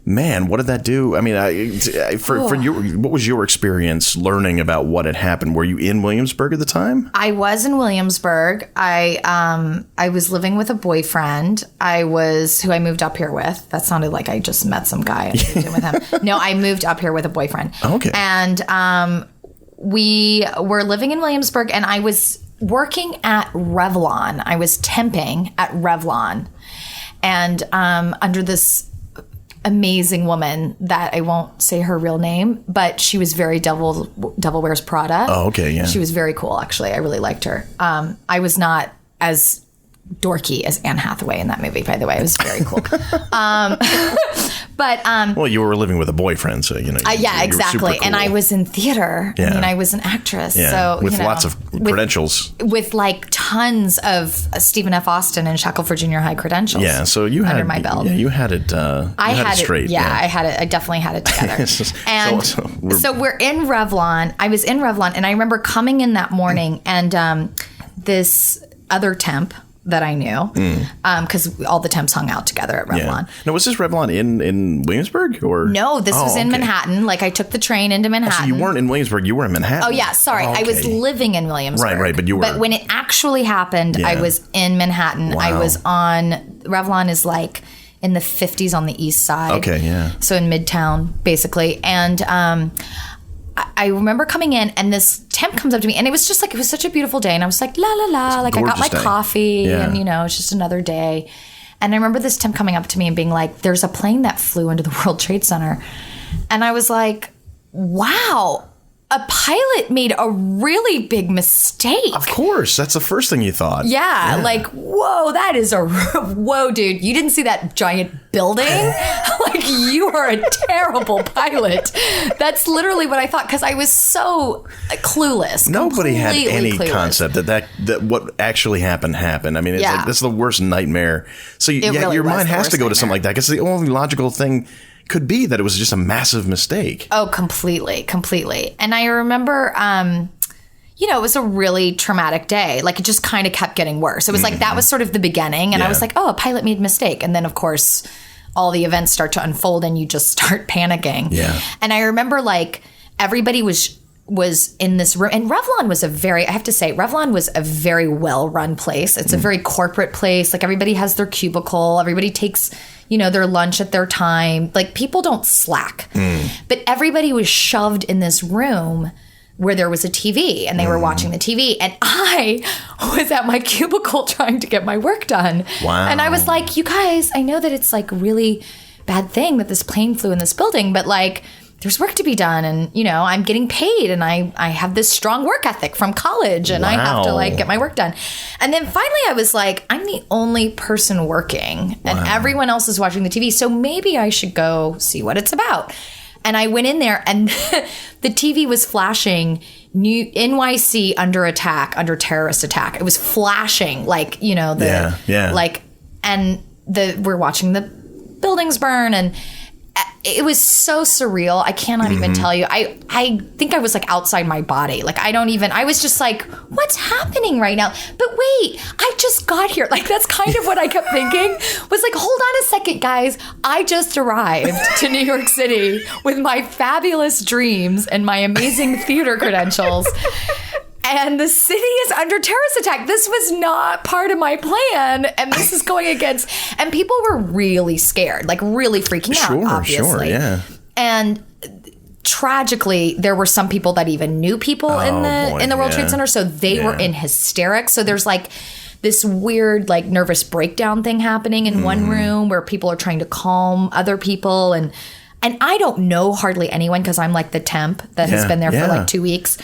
man, what did that do? I mean, what was your experience learning about what had happened? Were you in Williamsburg at the time? I was in Williamsburg. I was living with a boyfriend. who I moved up here with. That sounded like I just met some guy and moved in with him. No, I moved up here with a boyfriend. Okay. And we were living in Williamsburg, and I was working at Revlon. I was temping at Revlon, and under this amazing woman that I won't say her real name, but she was very Devil Wears Prada. Oh, okay, yeah. She was very cool, actually. I really liked her. I was not as dorky as Anne Hathaway in that movie, by the way. It was very cool. Well, you were living with a boyfriend, so you know. Yeah, exactly. Super cool. And I was in theater. Yeah. I mean, I was an actress. Yeah. So with lots of credentials. With like tons of Stephen F. Austin and Shackleford Junior High credentials. Yeah, so you had under my belt. Yeah, you had it. I had it straight. Yeah, I had it. I definitely had it together. And so we're in Revlon. I was in Revlon, and I remember coming in that morning, and this other temp that I knew, because all the temps hung out together at Revlon. Yeah. Now, was this Revlon in Williamsburg? Or no, this was in Manhattan. Like, I took the train into Manhattan. Oh, so you weren't in Williamsburg, you were in Manhattan. Oh, yeah, sorry. Okay. I was living in Williamsburg. Right, but you were... But when it actually happened, I was in Manhattan. Wow. I was on... Revlon is like in the 50s on the east side. Okay, yeah. So in Midtown, basically. And I remember coming in, and this temp comes up to me, and it was just like, it was such a beautiful day, and I was like, la la la, like I got my coffee, and you know, it's just another day. And I remember this temp coming up to me and being like, there's a plane that flew into the World Trade Center. And I was like, wow, a pilot made a really big mistake. Of course, that's the first thing you thought. Yeah. Like, whoa, that is whoa, dude, you didn't see that giant building? Like, you you are a terrible pilot. That's literally what I thought, because I was so clueless. Nobody had any clueless. concept that what actually happened. I mean, it's like, that's the worst nightmare. So really your mind has to go to something like that, because the only logical thing could be that it was just a massive mistake. Oh, completely. And I remember, it was a really traumatic day. Like, it just kind of kept getting worse. It was like, that was sort of the beginning. And I was like, oh, a pilot made a mistake. And then, of course, all the events start to unfold and you just start panicking. Yeah. And I remember, like, everybody was in this room. And Revlon was a very well-run place. It's a very corporate place. Like, everybody has their cubicle. Everybody takes, their lunch at their time. Like, people don't slack. But everybody was shoved in this room where there was a TV, and they were watching the TV. And I was at my cubicle trying to get my work done. Wow. And I was like, you guys, I know that it's like really bad thing that this plane flew in this building, but like, there's work to be done, and I'm getting paid, and I have this strong work ethic from college, and I have to like get my work done. And then finally I was like, I'm the only person working, and everyone else is watching the TV, so maybe I should go see what it's about. And I went in there, and the TV was flashing new NYC under terrorist attack. It was flashing like, we're watching the buildings burn, and it was so surreal. I cannot even tell you. I think I was like outside my body. Like, I was just like, what's happening right now? But wait, I just got here. Like, that's kind of what I kept thinking, was like, hold on a second, guys. I just arrived to New York City with my fabulous dreams and my amazing theater credentials. And the city is under terrorist attack. This was not part of my plan. And this is going against... And people were really scared, like really freaking out, obviously. Sure, yeah. And tragically, there were some people that even knew people in the World Trade Center. So they were in hysterics. So there's like this weird like nervous breakdown thing happening in one room where people are trying to calm other people. And I don't know hardly anyone, because I'm like the temp that has been there for like 2 weeks.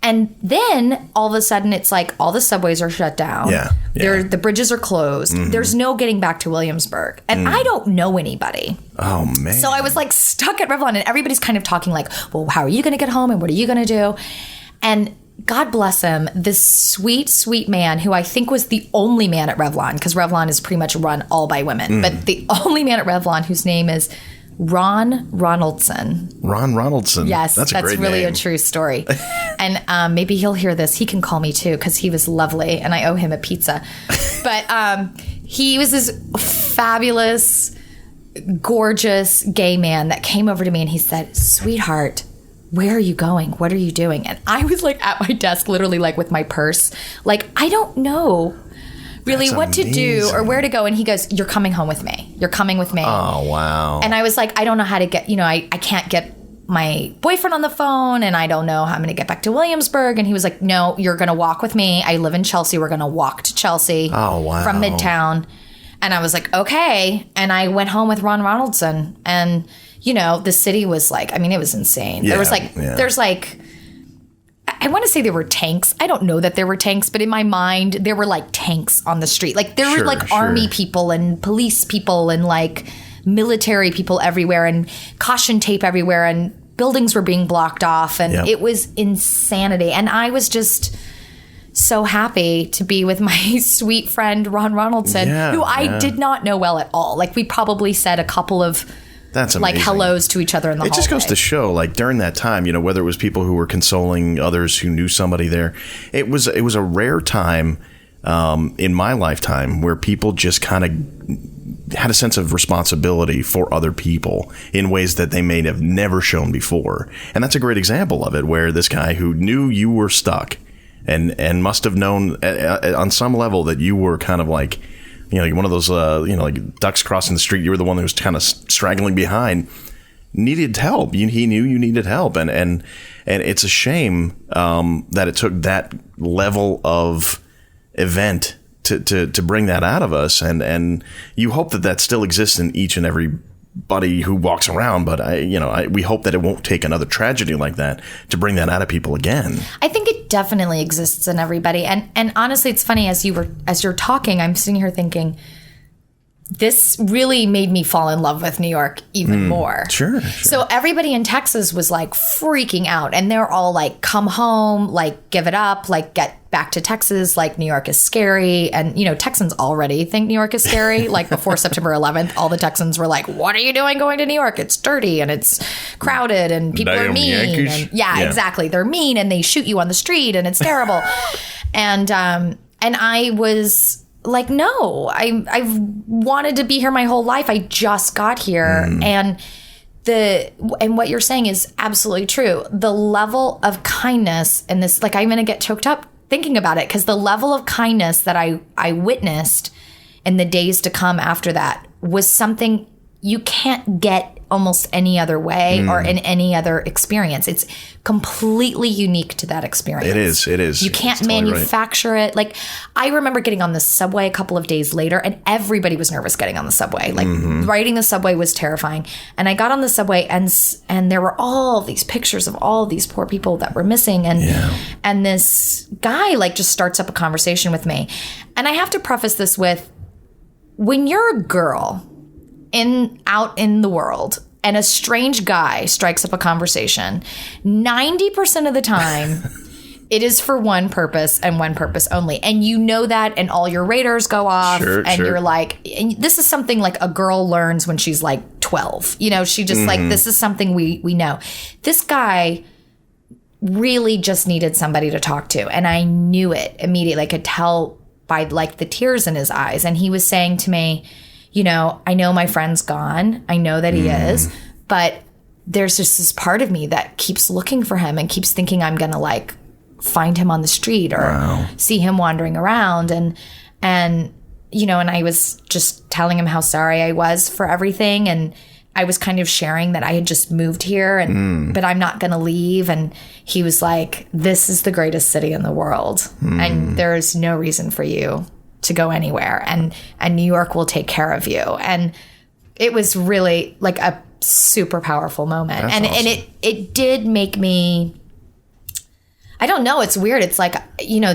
And then all of a sudden, it's like all the subways are shut down. The bridges are closed. There's no getting back to Williamsburg. And I don't know anybody. Oh, man. So I was like stuck at Revlon, and everybody's kind of talking like, well, how are you going to get home? And what are you going to do? And God bless him, this sweet, sweet man who I think was the only man at Revlon, because Revlon is pretty much run all by women. But the only man at Revlon whose name is Ron Ronaldson. Ron Ronaldson. Yes, that's great really name. a true story. And maybe he'll hear this. He can call me too, because he was lovely, and I owe him a pizza. But he was this fabulous, gorgeous gay man that came over to me, and he said, "Sweetheart, where are you going? What are you doing?" And I was like at my desk, literally like with my purse, like, I don't know really what to do or where to go. And he goes, "You're coming home with me. You're coming with me." Oh, wow. And I was like, I don't know how to get, I can't get my boyfriend on the phone, and I don't know how I'm going to get back to Williamsburg. And he was like, "No, you're going to walk with me. I live in Chelsea. We're going to walk to Chelsea from Midtown." And I was like, okay. And I went home with Ron Ronaldson, and, the city was like, I mean, it was insane. Yeah, there was like, there's like, I want to say there were tanks. I don't know that there were tanks, but in my mind, there were like tanks on the street. Like there were like army people and police people and like military people everywhere, and caution tape everywhere, and buildings were being blocked off, and it was insanity. And I was just so happy to be with my sweet friend Ron Ronaldson, who I did not know well at all. Like we probably said a couple of like hellos to each other in the hallway. It just goes to show, like during that time, whether it was people who were consoling others who knew somebody there, it was a rare time in my lifetime where people just kind of had a sense of responsibility for other people in ways that they may have never shown before. And that's a great example of it, where this guy who knew you were stuck and must have known on some level that you were kind of like, one of those, like ducks crossing the street. You were the one that was kind of straggling behind, needed help. He knew you needed help. And it's a shame that it took that level of event to bring that out of us, and you hope that still exists in each and everybody who walks around. But we hope that it won't take another tragedy like that to bring that out of people again. I think it definitely exists in everybody, and honestly, it's funny as you're talking, I'm sitting here thinking, this really made me fall in love with New York even more. Sure. So everybody in Texas was like freaking out, and they're all like, come home, like give it up, like get back to Texas, like New York is scary. And, you know, Texans already think New York is scary. Like before September 11th, all the Texans were like, what are you doing going to New York? It's dirty and it's crowded and people are mean. And, yeah, exactly. They're mean and they shoot you on the street and it's terrible. And I was like, no, I've wanted to be here my whole life. I just got here. And what you're saying is absolutely true. The level of kindness and this, like, I'm going to get choked up thinking about it, because the level of kindness that I witnessed in the days to come after that was something you can't get almost any other way or in any other experience. It's completely unique to that experience. It is. You can't manufacture it. Like, I remember getting on the subway a couple of days later, and everybody was nervous getting on the subway. Like, riding the subway was terrifying. And I got on the subway, and there were all these pictures of all these poor people that were missing. And this guy, like, just starts up a conversation with me. And I have to preface this with, when you're a girl out in the world and a strange guy strikes up a conversation, 90% of the time it is for one purpose and one purpose only. And you know that, and all your radars go off. You're like, and this is something like a girl learns when she's like 12. You know, she just like, this is something we know. This guy really just needed somebody to talk to. And I knew it immediately. I could tell by like the tears in his eyes. And he was saying to me, you know, I know my friend's gone. I know that he is, but there's just this part of me that keeps looking for him and keeps thinking I'm going to like find him on the street or see him wandering around. And, you know, and I was just telling him how sorry I was for everything. And I was kind of sharing that I had just moved here and, but I'm not going to leave. And he was like, this is the greatest city in the world. And there's no reason for you to go anywhere, and New York will take care of you. And it was really like a super powerful moment. That's and awesome. and it did make me, I don't know, it's weird. It's like, you know,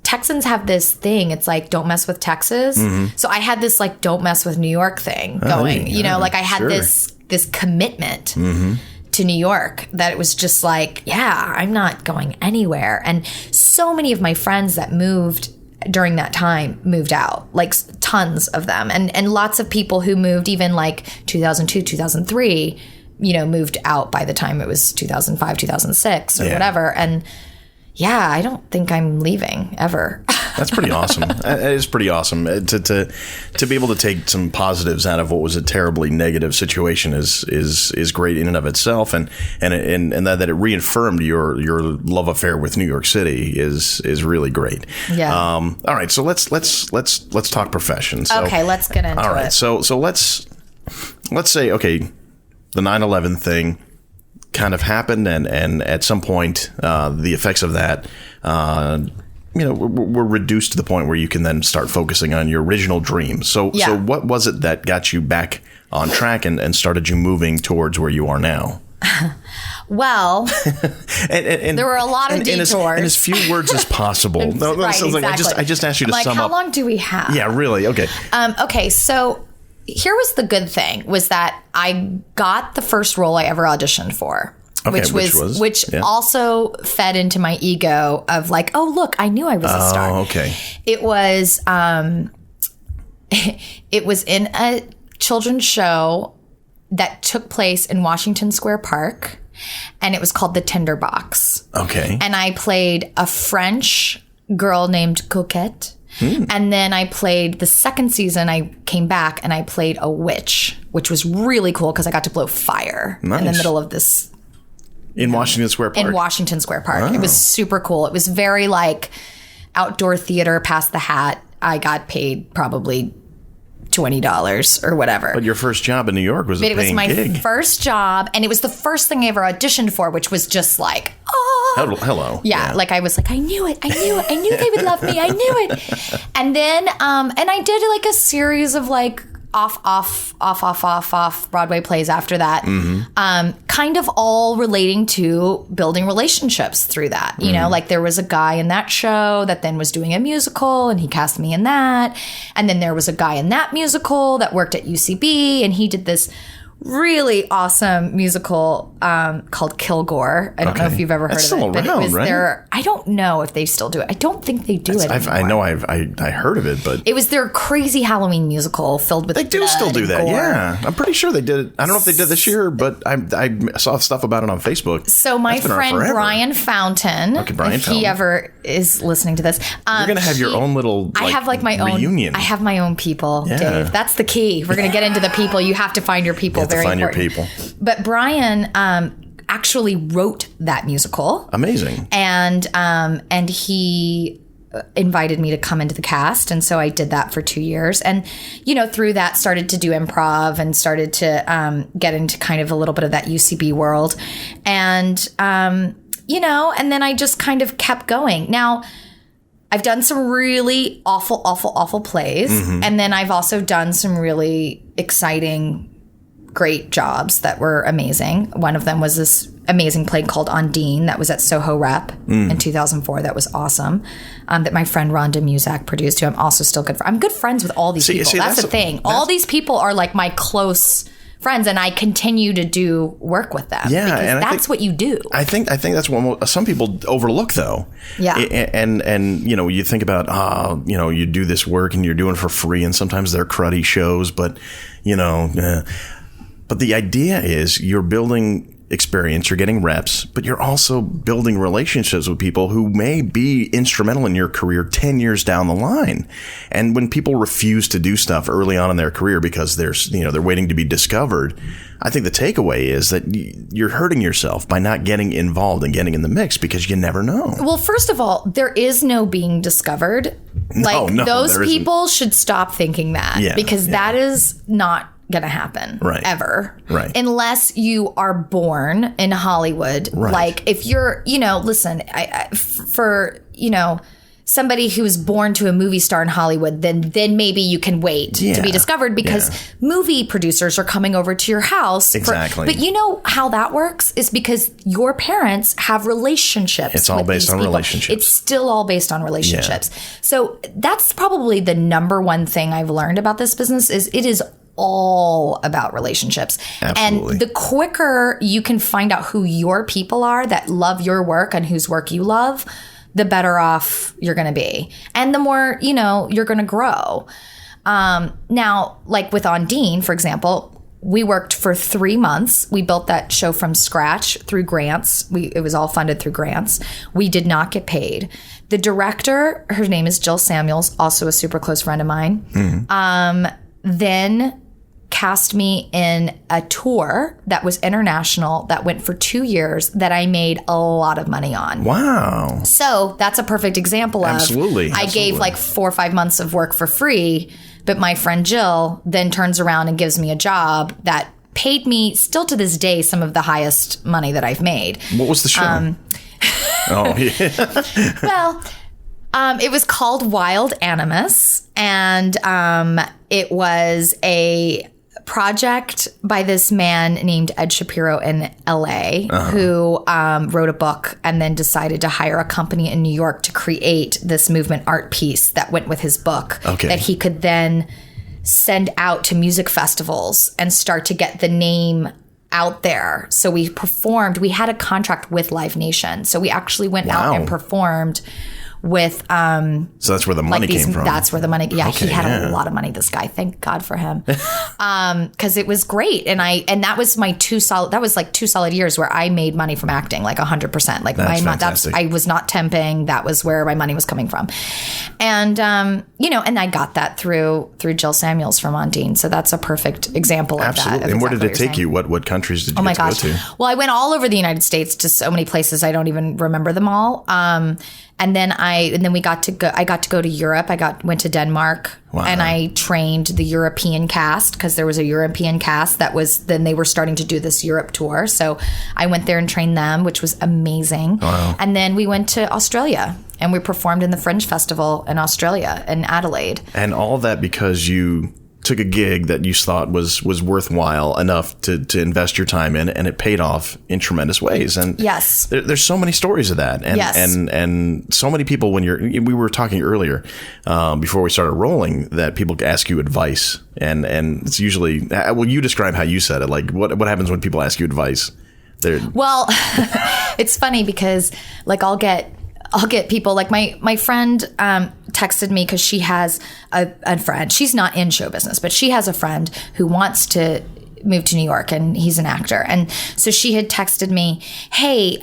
Texans have this thing. It's like, don't mess with Texas. So I had this like, don't mess with New York thing going, you know, like I had this commitment to New York that it was just like, yeah, I'm not going anywhere. And so many of my friends that moved during that time moved out, like tons of them. And lots of people who moved even like 2002, 2003, you know, moved out by the time it was 2005, 2006 or whatever. And yeah, I don't think I'm leaving ever. That's pretty awesome. It is pretty awesome to be able to take some positives out of what was a terribly negative situation is great in and of itself, and that it reaffirmed your love affair with New York City is really great. Yeah. All right, so let's talk profession. So, okay, let's get into it. All right, so let's say, okay, the 9/11 thing kind of happened, and at some point the effects of that you know, were reduced to the point where you can then start focusing on your original dream. So what was it that got you back on track and started you moving towards where you are now? Well, and there were a lot of detours. In as few words as possible. No, right, exactly. I just asked you to sum up. How long do we have? Yeah, really. Okay. Okay, so here was the good thing, was that I got the first role I ever auditioned for. Okay, which also fed into my ego of like, oh, look, I knew I was a star. Oh, okay. It was it was in a children's show that took place in Washington Square Park, and it was called The Tinderbox. Okay. And I played a French girl named Coquette. And then I played the second season, I came back and I played a witch, which was really cool because I got to blow fire in the middle of this. In Washington Square Park? In Washington Square Park. Oh. It was super cool. It was very like outdoor theater, past the hat. I got paid probably $20 or whatever. But your first job in New York was a paying gig. It was my first job, and it was the first thing I ever auditioned for, which was just like, oh. Hello. Yeah, like I was like, I knew it. I knew they would love me. I knew it. And then, and I did like a series of like off Broadway plays after that. Kind of all relating to building relationships through that. You know, like there was a guy in that show that then was doing a musical and he cast me in that. And then there was a guy in that musical that worked at UCB and he did this really awesome musical called Kilgore. I don't know if you've ever heard of it, but it was their. I don't know if they still do it. I don't think they do it anymore. I know I heard of it, but it was their crazy Halloween musical filled with. They do still do that, gore. yeah. I'm pretty sure they did it. I don't know if they did this year, but I saw stuff about it on Facebook. So my friend Brian Fountain, if he ever is listening to this, you're gonna have your own little. I have like my reunion. I have my own people, Dave. That's the key. We're gonna get into the people. You have to find your people. Very find important. Your people. But Brian actually wrote that musical. Amazing. And he invited me to come into the cast, and so I did that for 2 years. And you know, through that, started to do improv and started to get into kind of a little bit of that UCB world, and you know, and then I just kind of kept going. Now, I've done some really awful plays, and then I've also done some really exciting, great jobs that were amazing. One of them was this amazing play called Undine that was at Soho Rep in 2004. That was awesome. That my friend Rhonda Muzak produced, who I'm also still good friends. I'm good friends with all these people. That's the thing. All these people are like my close friends, and I continue to do work with them. Yeah, because and that's what you do. I think that's what some people overlook, though. Yeah, and you know, you think about you know, you do this work and you're doing it for free, and sometimes they're cruddy shows, but you know. But the idea is you're building experience, you're getting reps, but you're also building relationships with people who may be instrumental in your career 10 years down the line. And when people refuse to do stuff early on in their career because they're waiting to be discovered, I think the takeaway is that you're hurting yourself by not getting involved and getting in the mix because you never know. Well, first of all, there is no being discovered. Those people should stop thinking that, because that is not going to happen ever. Right. Unless you are born in Hollywood. Right. Like if you're, you know, listen, for, you know, somebody who is born to a movie star in Hollywood, then maybe you can wait to be discovered because movie producers are coming over to your house. Exactly. But you know how that works is because your parents have relationships. It's all based on relationships. It's still all based on relationships. Yeah. So that's probably the number one thing I've learned about this business is it is all about relationships. Absolutely. And the quicker you can find out who your people are that love your work and whose work you love, the better off you're going to be. And the more, you know, you're going to grow. Now, like with Undine, for example, we worked for 3 months. We built that show from scratch through grants. It was all funded through grants. We did not get paid. The director, her name is Jill Samuels, also a super close friend of mine, then cast me in a tour that was international that went for 2 years that I made a lot of money on. Wow. So that's a perfect example of I gave like 4 or 5 months of work for free, but my friend Jill then turns around and gives me a job that paid me still to this day some of the highest money that I've made. What was the show? Well, it was called Wild Animus, and it was a project by this man named Ed Shapiro in LA who wrote a book and then decided to hire a company in New York to create this movement art piece that went with his book that he could then send out to music festivals and start to get the name out there. So we performed. We had a contract with Live Nation. So we actually went out and performed with so that's where the money came from. That's where the money he had a lot of money, this guy, thank God for him. Because it was great, and that was my 2 solid years where I made money from acting, like 100%. Like I was not temping. That was where my money was coming from. And you know, and I got that through Jill Samuels from Undine. So that's a perfect example of that. And where did it take you? What countries did you get to go to? Well, I went all over the United States to so many places I don't even remember them all. And then I got to go to Europe. Went to Denmark, and I trained the European cast because there was a European cast then they were starting to do this Europe tour. So I went there and trained them, which was amazing. Wow. And then we went to Australia and we performed in the Fringe Festival in Australia in Adelaide. And all that because you took a gig that you thought was worthwhile enough to invest your time in, and it paid off in tremendous ways. And yes, there's so many stories of that. And, yes. and so many people, we were talking earlier, before we started rolling, that people ask you advice, and it's usually, well, you describe how you said it. Like, what happens when people ask you advice? Well, it's funny because like I'll get people like my friend texted me because she has a friend. She's not in show business, but she has a friend who wants to move to New York, and he's an actor. And so she had texted me, hey,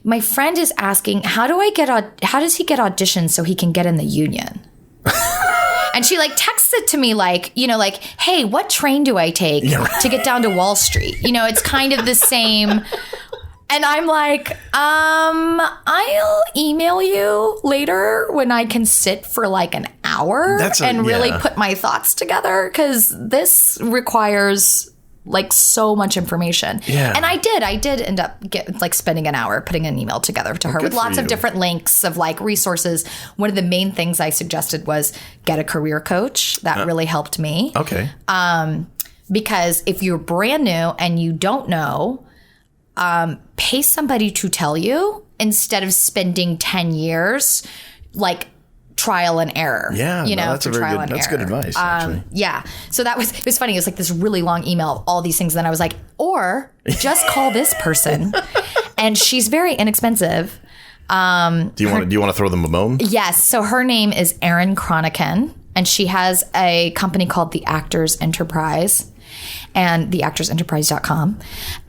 my friend is asking, how does he get auditions so he can get in the union? And she like texted to me like, like, hey, what train do I take to get down to Wall Street? It's kind of the same. And I'm like, I'll email you later when I can sit for like an hour and really put my thoughts together, because this requires like so much information. Yeah. And I did end up spending an hour putting an email together to her with lots of different links of like resources. One of the main things I suggested was get a career coach. That really helped me. Okay. Because if you're brand new and you don't know, pay somebody to tell you instead of spending 10 years like trial and error. Yeah, that's good advice, actually. Yeah. So it was funny. It was like this really long email of all these things. And then I was like, or just call this person. And she's very inexpensive. Do you want to throw them a bone? Yes. So her name is Erin Cronican, and she has a company called The Actors Enterprise, and theactorsenterprise.com.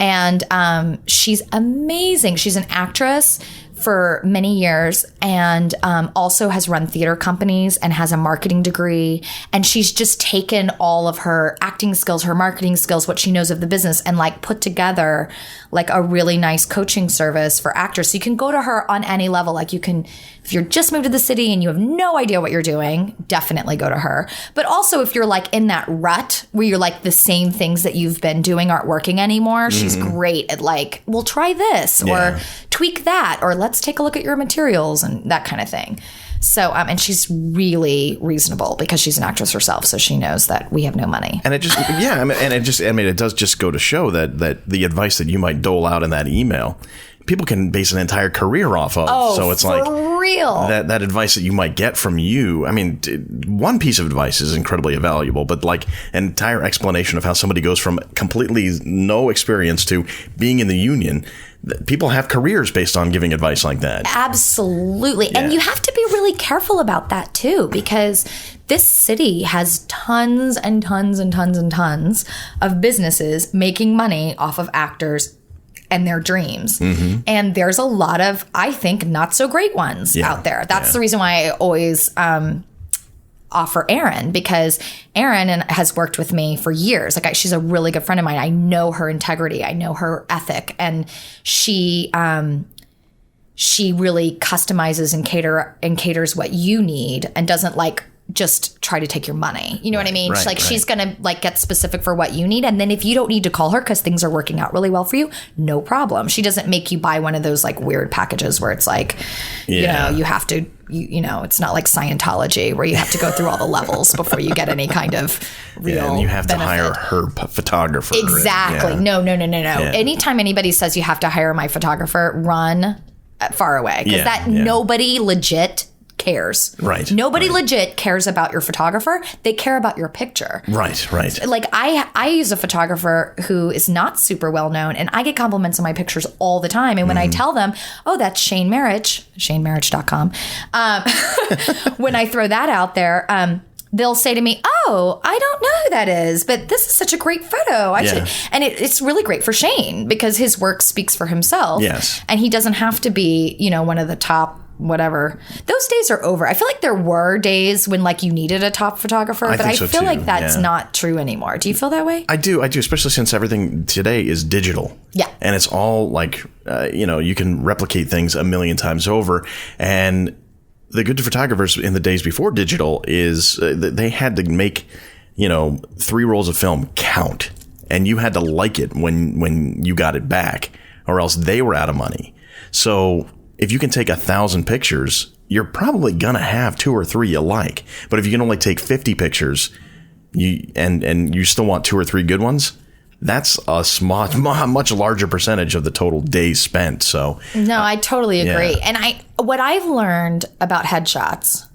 And she's amazing. She's an actress for many years, and also has run theater companies and has a marketing degree. And she's just taken all of her acting skills, her marketing skills, what she knows of the business, and like put together like a really nice coaching service for actors. So you can go to her on any level. Like you can, if you're just moved to the city and you have no idea what you're doing, definitely go to her. But also if you're like in that rut where you're like the same things that you've been doing aren't working anymore, she's great at like, well, try this or tweak that, or let's take a look at your materials and that kind of thing. So, and she's really reasonable because she's an actress herself, so she knows that we have no money. And it just, it does just go to show that the advice that you might dole out in that email, people can base an entire career off of. Oh, so it's for like real. That advice that you might get from you. I mean, one piece of advice is incredibly valuable, but like an entire explanation of how somebody goes from completely no experience to being in the union. People have careers based on giving advice like that. Absolutely. Yeah. And you have to be really careful about that too, because this city has tons and tons and tons and tons of businesses making money off of actors and their dreams. Mm-hmm. And there's a lot of, I think, not so great ones out there. That's the reason why I always offer Erin, because Erin has worked with me for years. Like she's a really good friend of mine. I know her integrity. I know her ethic. And she really customizes and caters what you need, and doesn't like just try to take your money. You know what I mean? She's going to like get specific for what you need. And then if you don't need to call her because things are working out really well for you, no problem. She doesn't make you buy one of those like weird packages where it's like, you have to, it's not like Scientology where you have to go through all the levels before you get any kind of real and you have benefit. To hire her photographer. Exactly. No. Yeah. Anytime anybody says you have to hire my photographer, run far away, because nobody legit cares. Right. Nobody legit cares about your photographer. They care about your picture. Right. Like I use a photographer who is not super well known, and I get compliments on my pictures all the time. And when I tell them, oh, that's Shane Marich, ShaneMarich.com. When I throw that out there, they'll say to me, oh, I don't know who that is, but this is such a great photo. And it's really great for Shane because his work speaks for himself. Yes. And he doesn't have to be, one of the top whatever. Those days are over. I feel like there were days when like you needed a top photographer, but I feel like that's not true anymore. Do you feel that way? I do, especially since everything today is digital. Yeah. And it's all like, you can replicate things a million times over. And the good photographers in the days before digital is they had to make, 3 rolls of film count. And you had to like it when you got it back, or else they were out of money. So if you can take 1,000 pictures, you're probably going to have 2 or 3 you like. But if you can only take 50 pictures, and you still want 2 or 3 good ones, that's a much larger percentage of the total days spent. So no, I totally agree. Yeah. And what I've learned about headshots,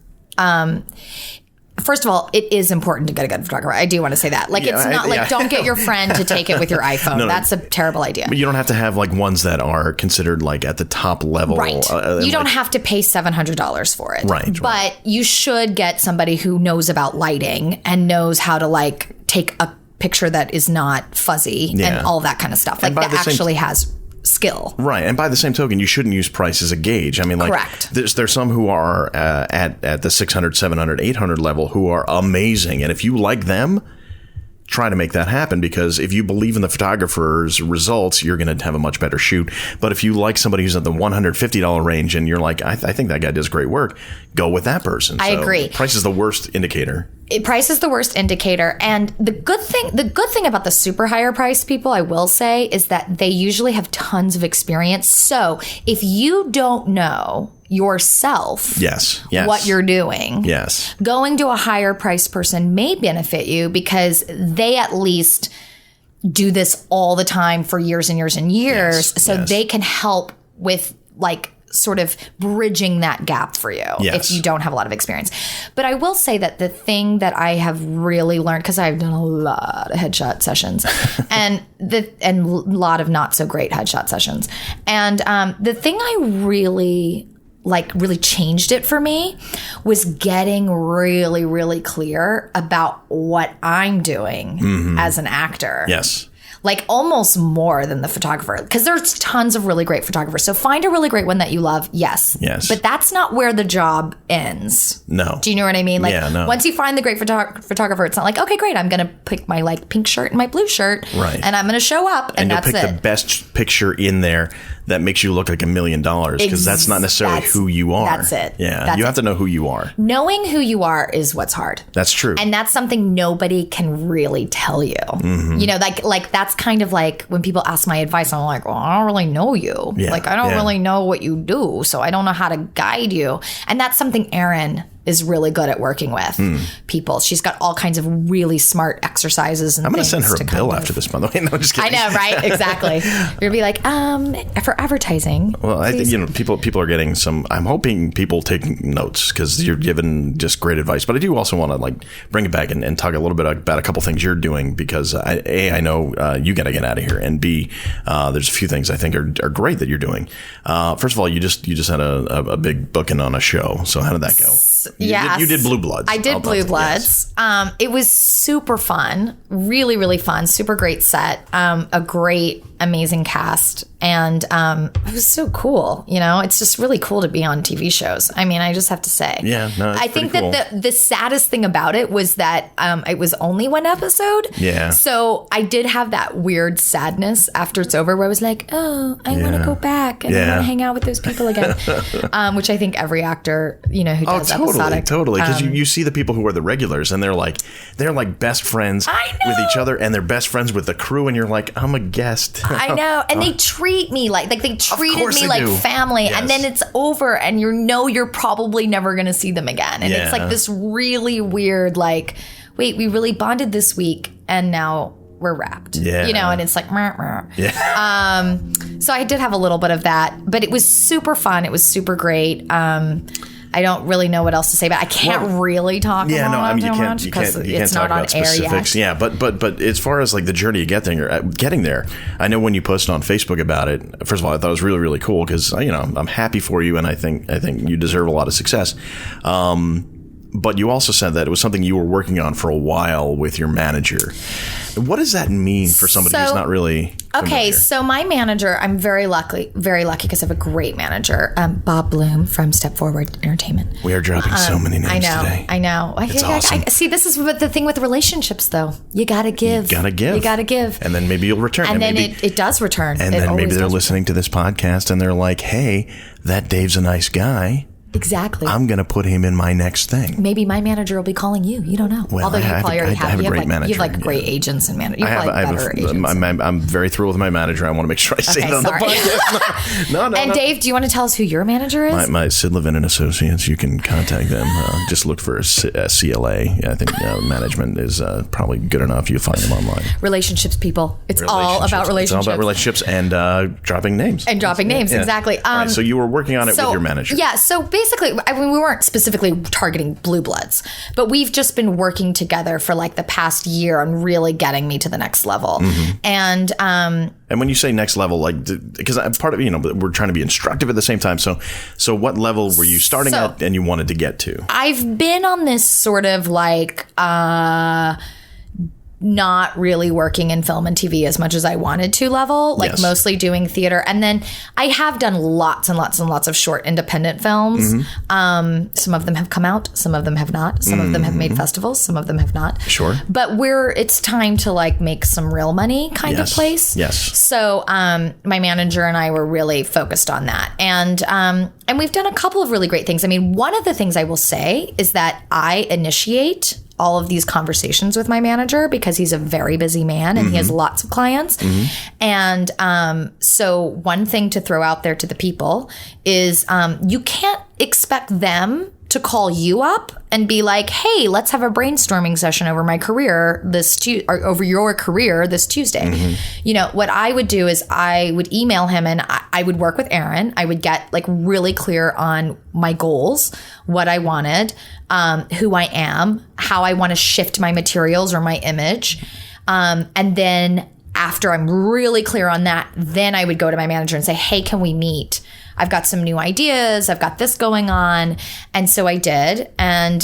first of all, it is important to get a good photographer. I do want to say that. Like, it's not like, don't get your friend to take it with your iPhone. No. That's a terrible idea. But you don't have to have like ones that are considered like at the top level. Right. You don't have to pay $700 for it. Right. But you should get somebody who knows about lighting and knows how to like take a picture that is not fuzzy and all that kind of stuff. Like that actually has skill. Right. And by the same token, you shouldn't use price as a gauge. I mean, like, correct. There's some who are at the 600, 700, 800 level who are amazing. And if you like them, try to make that happen, because if you believe in the photographer's results, you're going to have a much better shoot. But if you like somebody who's at the $150 range and you're like, I think that guy does great work, go with that person. I agree. Price is the worst indicator. Price is the worst indicator. And the good thing about the super higher price people, I will say, is that they usually have tons of experience. So if you don't know yourself yes. what you're doing, yes, going to a higher price person may benefit you because they at least do this all the time for years and years and years. Yes. So yes. they can help with like sort of bridging that gap for you if you don't have a lot of experience. But I will say that the thing that I have really learned, because I've done a lot of headshot sessions and a lot of not so great headshot sessions. And the thing I really changed it for me was getting really, really clear about what I'm doing as an actor. Yes. Like almost more than the photographer, because there's tons of really great photographers. So find a really great one that you love. Yes. But that's not where the job ends. No. Do you know what I mean? Like once you find the great photographer, it's not like, okay, great, I'm going to pick my like pink shirt and my blue shirt. Right. And I'm going to show up and that's it. And you'll pick the best picture in there that makes you look like $1 million, because that's not necessarily who you are. That's it. Yeah. You have to know who you are. Knowing who you are is what's hard. That's true. And that's something nobody can really tell you. You know, like that's kind of like when people ask my advice, I'm like, well, I don't really know you. Yeah. Like, I don't really know what you do, so I don't know how to guide you. And that's something Erin is really good at working with people. She's got all kinds of really smart exercises and I'm going to send her a bill kind after this, by the way. No, just kidding. I know, right? Exactly. You're going to be like, for advertising. Well, I think, people are getting some, I'm hoping people take notes, because you're giving just great advice. But I do also want to like bring it back and talk a little bit about a couple things you're doing, because I know you got to get out of here, and B, there's a few things I think are great that you're doing. First of all, you just had a big booking on a show. So how did that go? You did Blue Bloods. I did Blue Bloods. Yes. It was super fun, really, really fun, super great set, a great, amazing cast. And it was so cool. You know, it's just really cool to be on TV shows. I mean, I just have to say. Yeah, no, I think that the saddest thing about it was that it was only one episode. Yeah. So I did have that weird sadness after it's over where I was like, oh, I want to go back and I want to hang out with those people again. Which I think every actor, who does episodic. Totally. Because you see the people who are the regulars and they're like best friends with each other, and they're best friends with the crew, and you're like, I'm a guest. I know. And they treat me like they treated me like family. Yes. And then it's over and you're probably never going to see them again. And it's like this really weird, like, wait, we really bonded this week and now we're wrapped. Yeah. And it's like, meh, meh. Yeah. So I did have a little bit of that, but it was super fun. It was super great. I don't really know what else to say, but I can't really talk about it too much because it's not on air yet. Yeah, but as far as like the journey of getting there, I know when you posted on Facebook about it, first of all, I thought it was really, really cool, because I'm happy for you, and I think you deserve a lot of success. But you also said that it was something you were working on for a while with your manager. What does that mean for somebody who's not really familiar? Okay, so my manager, I'm very lucky because I have a great manager, Bob Bloom from Step Forward Entertainment. We are dropping so many names today. I know. It's awesome. See, this is the thing with relationships, though. You got to give. You got to give. And then maybe you'll return. And then it does return. And then maybe they're listening to this podcast and they're like, hey, that Dave's a nice guy. Exactly. I'm going to put him in my next thing. Maybe my manager will be calling you. You don't know. Well, Although you probably already have. I have a great manager. You have like great agents and managers. You have better agents. I'm very thrilled with my manager. I want to make sure I say it on the podcast. No. And Dave, do you want to tell us who your manager is? My Sid Levin and Associates. You can contact them. Just look for CLA. I think management is probably good enough. You find them online. Relationships, people. It's all about relationships. It's all about relationships and dropping names. And dropping names, exactly. Right, so you were working on it with your manager. Yeah. So basically, we weren't specifically targeting Blue Bloods, but we've just been working together for like the past year on really getting me to the next level. Mm-hmm. And when you say next level, like, because part of, we're trying to be instructive at the same time. So what level were you starting at and you wanted to get to? I've been on this sort of like, not really working in film and TV as much as I wanted to level, like mostly doing theater. And then I have done lots and lots and lots of short independent films. Mm-hmm. Some of them have come out. Some of them have not. Some of them have made festivals. Some of them have not. Sure. But it's time to like make some real money kind of place. Yes. So my manager and I were really focused on that. And we've done a couple of really great things. I mean, one of the things I will say is that I initiate all of these conversations with my manager because he's a very busy man and he has lots of clients. And so one thing to throw out there to the people is you can't expect them to call you up and be like, hey, let's have a brainstorming session over my career or over your career this Tuesday. What I would do is I would email him and I would work with Aaron. I would get like really clear on my goals, what I wanted, who I am, how I want to shift my materials or my image. And then after I'm really clear on that, then I would go to my manager and say, hey, can we meet? I've got some new ideas. I've got this going on. And so I did. And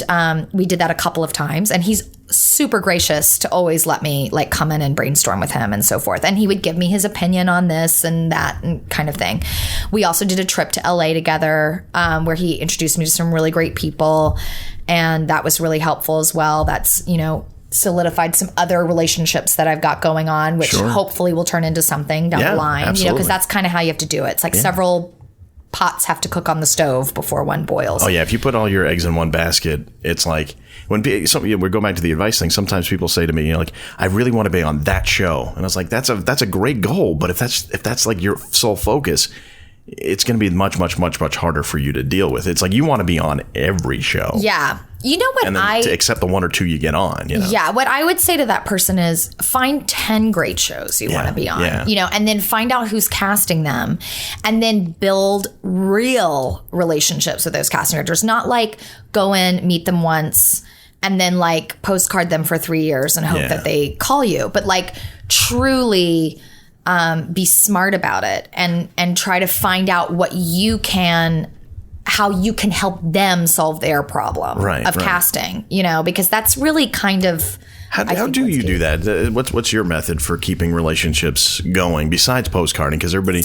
we did that a couple of times. And he's super gracious to always let me like come in and brainstorm with him and so forth. And he would give me his opinion on this and that and kind of thing. We also did a trip to LA together where he introduced me to some really great people. And that was really helpful as well. That's, solidified some other relationships that I've got going on, which hopefully will turn into something down the line, absolutely. Because that's kind of how you have to do it. It's like several pots have to cook on the stove before one boils. Oh yeah. If you put all your eggs in one basket, it's like when we go back to the advice thing, sometimes people say to me, like, I really want to be on that show. And I was like, that's a great goal. But if that's like your sole focus, it's going to be much, much, much, much harder for you to deal with. It's like you want to be on every show. Yeah. You know what, and then to accept the one or two you get on, Yeah, what I would say to that person is find 10 great shows you want to be on, and then find out who's casting them and then build real relationships with those casting directors. Not like go in, meet them once, and then like postcard them for 3 years and hope that they call you. But like truly be smart about it and try to find out how you can help them solve their problem of casting, because that's really kind of how do you do that? What's your method for keeping relationships going besides postcarding? Because everybody,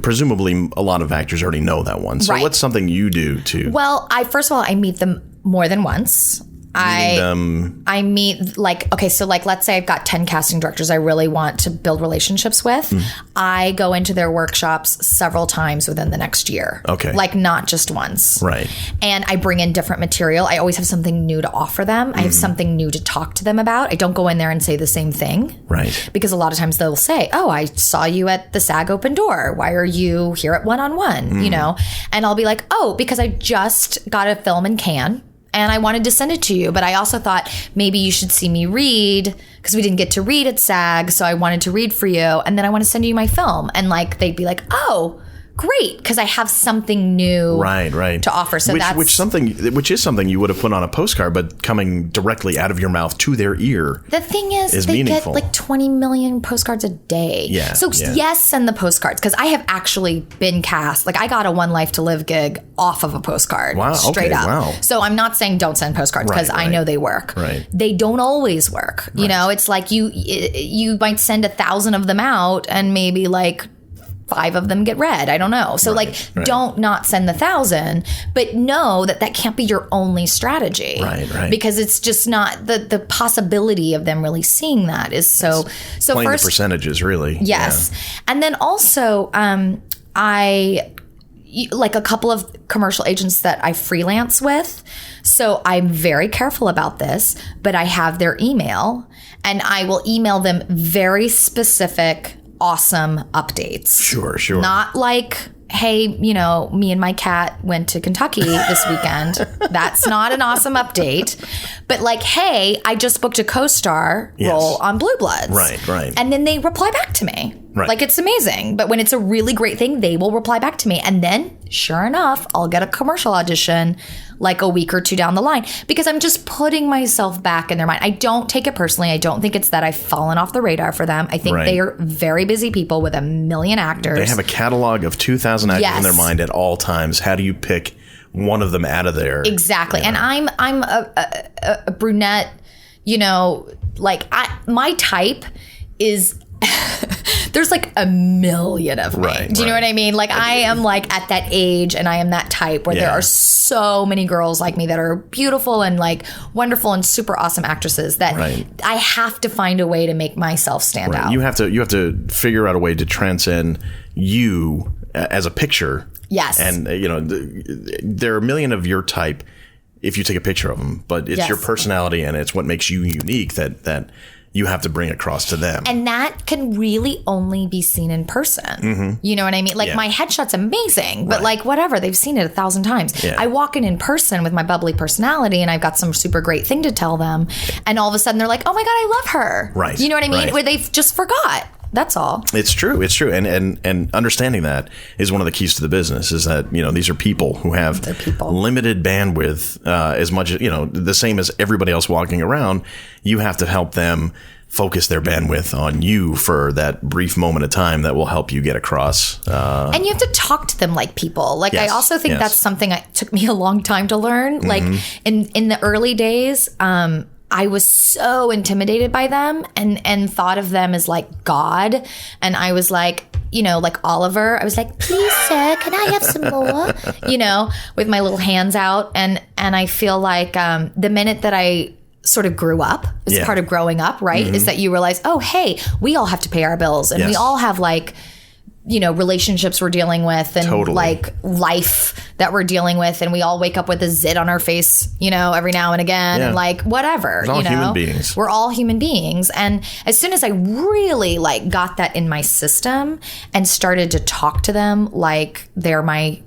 presumably a lot of actors already know that one. So what's something you do to? Well, first of all, I meet them more than once. I meet so let's say I've got 10 casting directors I really want to build relationships with. I go into their workshops several times within the next year. Okay. Like not just once. Right. And I bring in different material. I always have something new to offer them. I have something new to talk to them about. I don't go in there and say the same thing. Right. Because a lot of times they'll say, oh, I saw you at the SAG Open Door. Why are you here at One-on-One? And I'll be like, oh, because I just got a film in Cannes. And I wanted to send it to you, but I also thought maybe you should see me read because we didn't get to read at SAG. So I wanted to read for you. And then I want to send you my film. And like, they'd be like, oh, great. Because I have something new to offer. So which is something you would have put on a postcard, but coming directly out of your mouth to their ear. The thing is they meaningful. Get like 20 million postcards a day. Yeah. So yes, send the postcards because I have actually been cast. Like I got a One Life to Live gig off of a postcard. Wow. Straight up. Wow. So I'm not saying don't send postcards because I know they work. Right. They don't always work. It's like you might send 1,000 of them out and maybe like 5 of them get read. I don't know. So don't not send the 1,000, but know that can't be your only strategy. Right. Because it's just not the possibility of them really seeing that is so playing the percentages really. Yes. Yeah. And then also I like a couple of commercial agents that I freelance with. So I'm very careful about this, but I have their email and I will email them very specific, awesome updates. Sure. Not like, hey, me and my cat went to Kentucky this weekend. That's not an awesome update. But like, hey, I just booked a co-star role on Blue Bloods. Right. And then they reply back to me. Right. Like, it's amazing. But when it's a really great thing, they will reply back to me. And then, sure enough, I'll get a commercial audition like a week or two down the line because I'm just putting myself back in their mind. I don't take it personally. I don't think it's that I've fallen off the radar for them. I think they are very busy people with a million actors. They have a catalog of 2,000 actors in their mind at all times. How do you pick one of them out of there? Exactly. And I'm a brunette, my type is there's like a million of me. Do you know what I mean? Like I am like at that age and I am that type where there are so many girls like me that are beautiful and like wonderful and super awesome actresses that I have to find a way to make myself stand out. You have to figure out a way to transcend you as a picture. Yes. And there are a million of your type if you take a picture of them, but it's your personality and it's what makes you unique that you have to bring across to them. And that can really only be seen in person. Mm-hmm. You know what I mean? Like my headshot's amazing, but like whatever, they've seen it 1,000 times. Yeah. I walk in person with my bubbly personality and I've got some super great thing to tell them. And all of a sudden they're like, oh my God, I love her. Right. You know what I mean? Right. Where they've just forgot. That's all. It's true. And understanding that is one of the keys to the business is that, these are people who have limited bandwidth, as much as, the same as everybody else walking around. You have to help them focus their bandwidth on you for that brief moment of time that will help you get across. And you have to talk to them like people. Like, I also think that's something that took me a long time to learn. Mm-hmm. Like in the early days, I was so intimidated by them and thought of them as like God. And I was like, like Oliver, I was like, please, sir, can I have some more? With my little hands out. And I feel like the minute that I sort of grew up, it's part of growing up, right? Mm-hmm. Is that you realize, oh, hey, we all have to pay our bills and we all have like, relationships we're dealing with and like life that we're dealing with. And we all wake up with a zit on our face, every now and again and like whatever, We're all human beings. We're all human beings. And as soon as I really like got that in my system and started to talk to them like they're my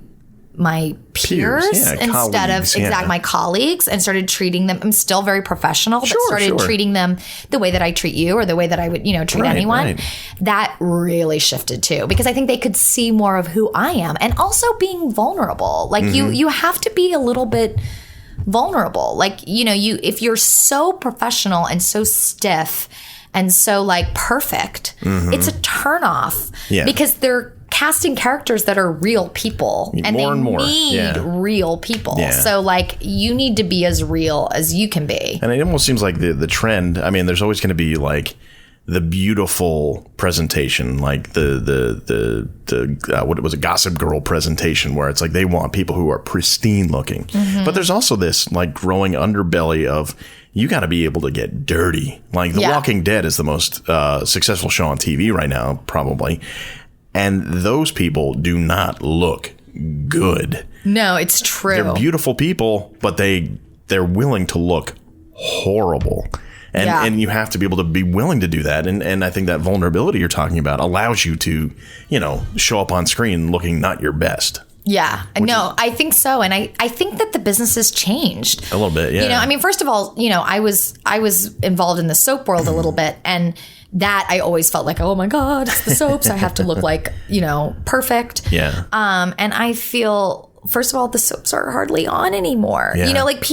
peers instead of my colleagues and started treating them. I'm still very professional, but started treating them the way that I treat you or the way that I would, treat anyone. Right. That really shifted too, because I think they could see more of who I am and also being vulnerable. Like you have to be a little bit vulnerable. Like, if you're so professional and so stiff and so like perfect, it's a turnoff because they're casting characters that are real people and they need real people. Yeah. So like you need to be as real as you can be. And it almost seems like the trend, I mean, there's always going to be like the beautiful presentation, like the what it was, a Gossip Girl presentation where it's like they want people who are pristine looking. Mm-hmm. But there's also this like growing underbelly of you got to be able to get dirty. Like The Walking Dead is the most successful show on TV right now, probably. And those people do not look good. No, it's true. They're beautiful people, but they're willing to look horrible. And you have to be able to be willing to do that. And I think that vulnerability you're talking about allows you to, show up on screen looking not your best. Yeah. I think so. And I think that the business has changed. A little bit, yeah. I mean, first of all, I was involved in the soap world a little bit. And that I always felt like, oh my God, it's the soaps. I have to look like, perfect. Yeah. And I feel, first of all, the soaps are hardly on anymore. Yeah. Like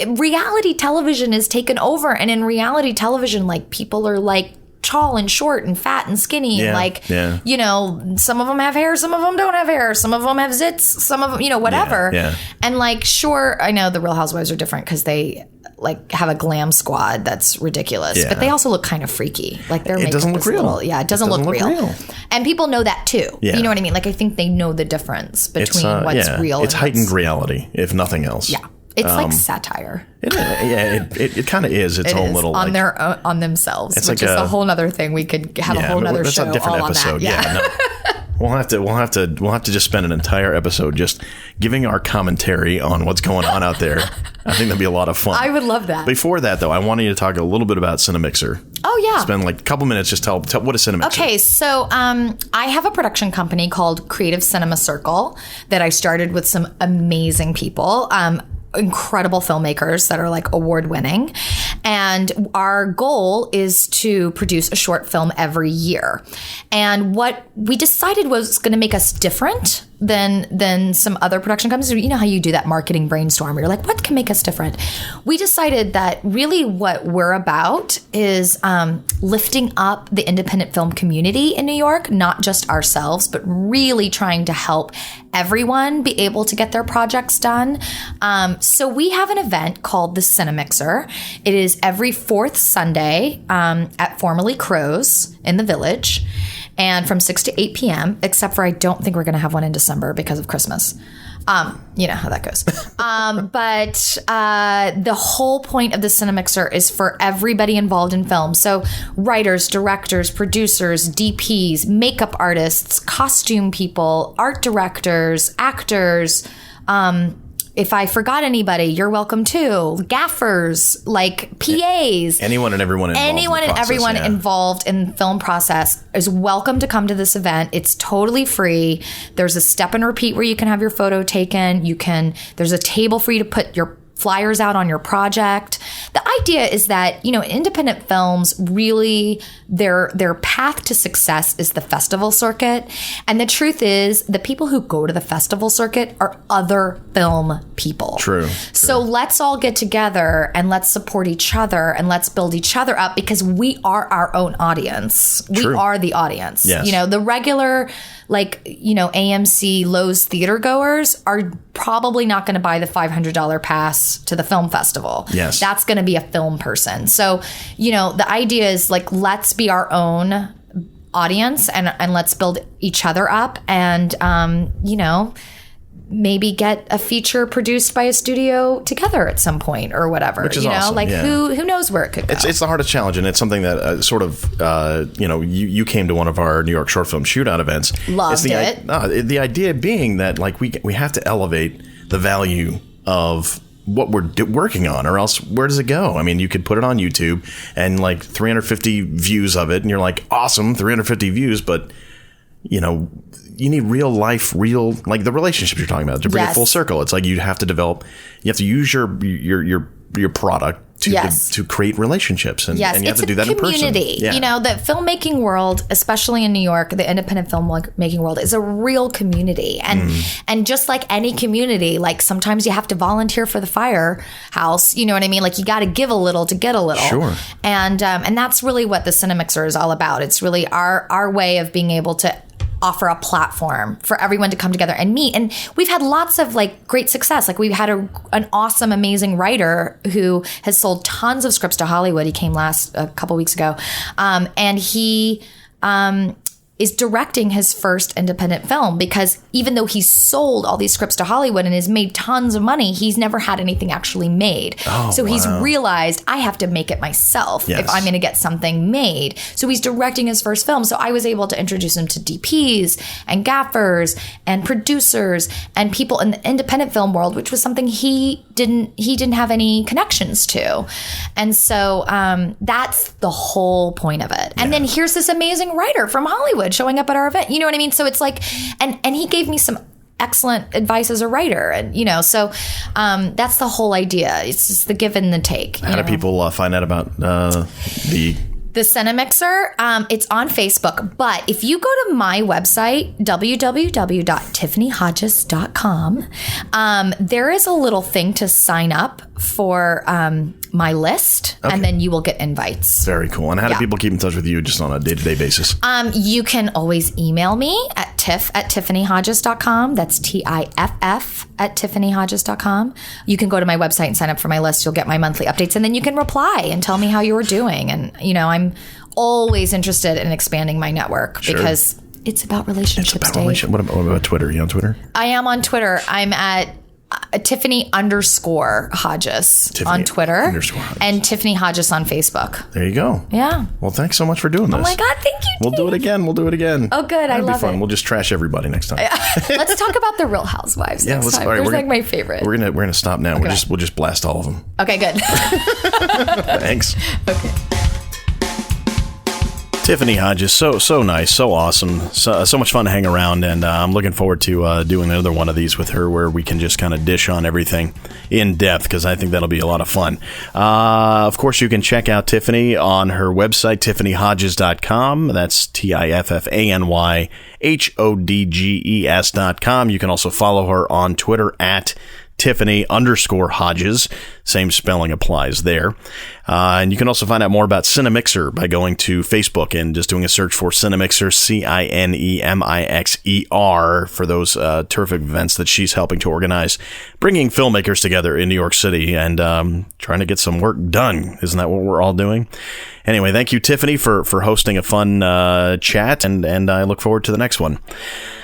reality television is taken over. And in reality television, like people are like tall and short and fat and skinny. Yeah. Like, some of them have hair, some of them don't have hair, some of them have zits, some of them, whatever. Yeah. And like, sure, I know the Real Housewives are different because they like have a glam squad that's ridiculous, but they also look kind of freaky. Like their makeup doesn't look real. It doesn't look real. And people know that too. Yeah. You know what I mean? Like I think they know the difference between what's real. It's heightened reality, if nothing else. Yeah. It's like satire. It kind of is its own little on on themselves, which is a whole other thing. We could have a whole other show a different all episode. on that. Yeah. We'll have to just spend an entire episode just giving our commentary on what's going on out there. I think that'd be a lot of fun. I would love that. Before that, though, I wanted you to talk a little bit about Cinemixer. Oh, yeah. Spend like a couple minutes, just tell what is Cinemixer. Okay, so I have a production company called Creative Cinema Circle that I started with some amazing people. Incredible filmmakers that are like award winning. And our goal is to produce a short film every year. And what we decided was going to make us different than some other production companies. You know how you do that marketing brainstorm where you're like, what can make us different? We decided that really what we're about is lifting up the independent film community in New York, not just ourselves, but really trying to help everyone be able to get their projects done. So we have an event called the Cinemixer. It is every fourth Sunday at formerly Crow's in the Village. And from 6 to 8 p.m., except for I don't think we're going to have one in December because of Christmas. You know how that goes. But the whole point of the Cinemixer is for everybody involved in film. So writers, directors, producers, DPs, makeup artists, costume people, art directors, actors, if I forgot anybody, you're welcome too. Gaffers, like PAs. Anyone and everyone involved in the film process is welcome to come to this event. It's totally free. There's a step and repeat where you can have your photo taken. There's a table for you to put your flyers out on your project. The idea is that, independent films really, their path to success is the festival circuit. And the truth is the people who go to the festival circuit are other film people. True. So let's all get together and let's support each other and let's build each other up because we are our own audience. True. We are the audience. Yes. The regular, AMC Lowe's theater goers are probably not going to buy the $500 pass to the film festival. Yes. That's going to be a film person. So, the idea is let's be our own audience and let's build each other up and, maybe get a feature produced by a studio together at some point or whatever. Which is awesome. Who knows where it could go. It's the hardest challenge, and it's something that you came to one of our New York short film shootout events. Loved it. The idea being that we have to elevate the value of what we're working on, or else where does it go? I mean, you could put it on YouTube and 350 views of it, and you're like, awesome, 350 views, but you need real life, the relationships you're talking about to bring it full circle. It's like you have to use your product to create relationships, and you have to do that in person. It's a community. Yeah. The filmmaking world, especially in New York, the independent filmmaking world is a real community, and just like any community, sometimes you have to volunteer for the firehouse. You know what I mean? You got to give a little to get a little. Sure. And that's really what the Cinemixer is all about. It's really our way of being able to offer a platform for everyone to come together and meet. And we've had lots of great success. We've had an awesome, amazing writer who has sold tons of scripts to Hollywood. He came a couple weeks ago. And he is directing his first independent film because even though he's sold all these scripts to Hollywood and has made tons of money, he's never had anything actually made. So he's realized I have to make it myself if I'm going to get something made. So he's directing his first film. So I was able to introduce him to DPs and gaffers and producers and people in the independent film world, which was something he didn't have any connections to. And so that's the whole point of it. And then here's this amazing writer from Hollywood showing up at our event. You know what I mean? So it's and he gave me some excellent advice as a writer. And, so that's the whole idea. It's just the give and the take. How do people find out about the Cinemixer? It's on Facebook. But if you go to my website, www.tiffanyhodges.com, there is a little thing to sign up for my list, and then you will get invites. Very cool. And how do people keep in touch with you just on a day-to-day basis? You can always email me at tiff@tiffanyhodges.com. That's TIFF at tiffanyhodges.com. You can go to my website and sign up for my list. You'll get my monthly updates, and then you can reply and tell me how you're doing. And, I'm always interested in expanding my network because it's about relationships, Dave. What about Twitter? Are you on Twitter? I am on Twitter. I'm at Tiffany _Hodges on Twitter. _Hodges. And Tiffany Hodges on Facebook. There you go. Yeah. Well, thanks so much for doing this. Oh my God, thank you. We'll do it again. Oh, good. That'd I love be fun. it. We'll just trash everybody next time. Let's talk about the Real Housewives next time. Right, They're my favorite. We're gonna stop now. Okay. We'll just blast all of them. Okay, good. Thanks. Okay. Tiffany Hodges, so nice, so awesome, so much fun to hang around, and I'm looking forward to doing another one of these with her where we can just kind of dish on everything in depth, because I think that'll be a lot of fun. Of course, you can check out Tiffany on her website, TiffanyHodges.com. That's TIFFANYHODGES.com. You can also follow her on Twitter at Tiffany_Hodges. Same spelling applies there. And you can also find out more about Cinemixer by going to Facebook and just doing a search for Cinemixer, CINEMIXER, for those terrific events that she's helping to organize, bringing filmmakers together in New York City and trying to get some work done. Isn't that what we're all doing? Anyway, thank you, Tiffany, for hosting a fun chat, and I look forward to the next one.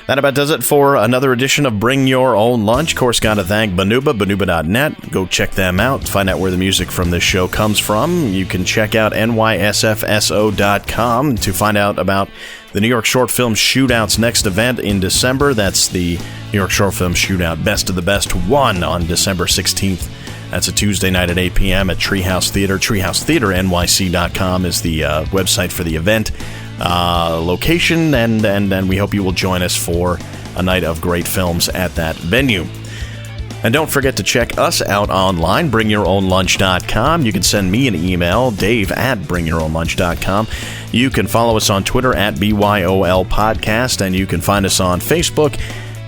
That about does it for another edition of Bring Your Own Lunch. Of course, gotta thank Banuba.net. Go check them out. Find out where the music from this show comes from. You can check out nysfso.com to find out about the New York Short Film Shootout's next event in December. That's the New York Short Film Shootout Best of the Best 1 on December 16th. That's a Tuesday night at 8 p.m. at Treehouse Theater. TreehouseTheaterNYC.com is the website for the event location, and we hope you will join us for a night of great films at that venue. And don't forget to check us out online, bringyourownlunch.com. You can send me an email, dave@bringyourownlunch.com. You can follow us on Twitter at BYOL Podcast, and you can find us on Facebook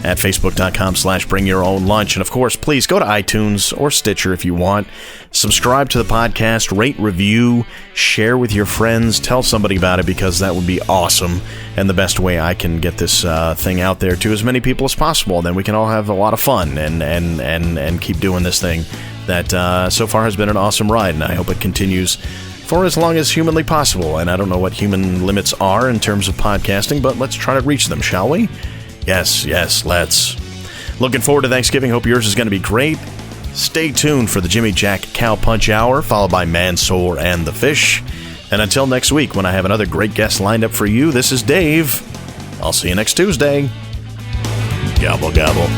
at facebook.com/bringyourownlunch. And of course, please go to iTunes or Stitcher if you want. Subscribe to the podcast, rate, review, share with your friends, tell somebody about it, because that would be awesome. And the best way I can get this thing out there to as many people as possible, then we can all have a lot of fun and keep doing this thing that so far has been an awesome ride, and I hope it continues for as long as humanly possible. And I don't know what human limits are in terms of podcasting, but let's try to reach them, shall we? Yes, let's. Looking forward to Thanksgiving. Hope yours is going to be great. Stay tuned for the Jimmy Jack Cow Punch Hour, followed by Mansoor and the Fish. And until next week, when I have another great guest lined up for you, this is Dave. I'll see you next Tuesday. Gobble, gobble.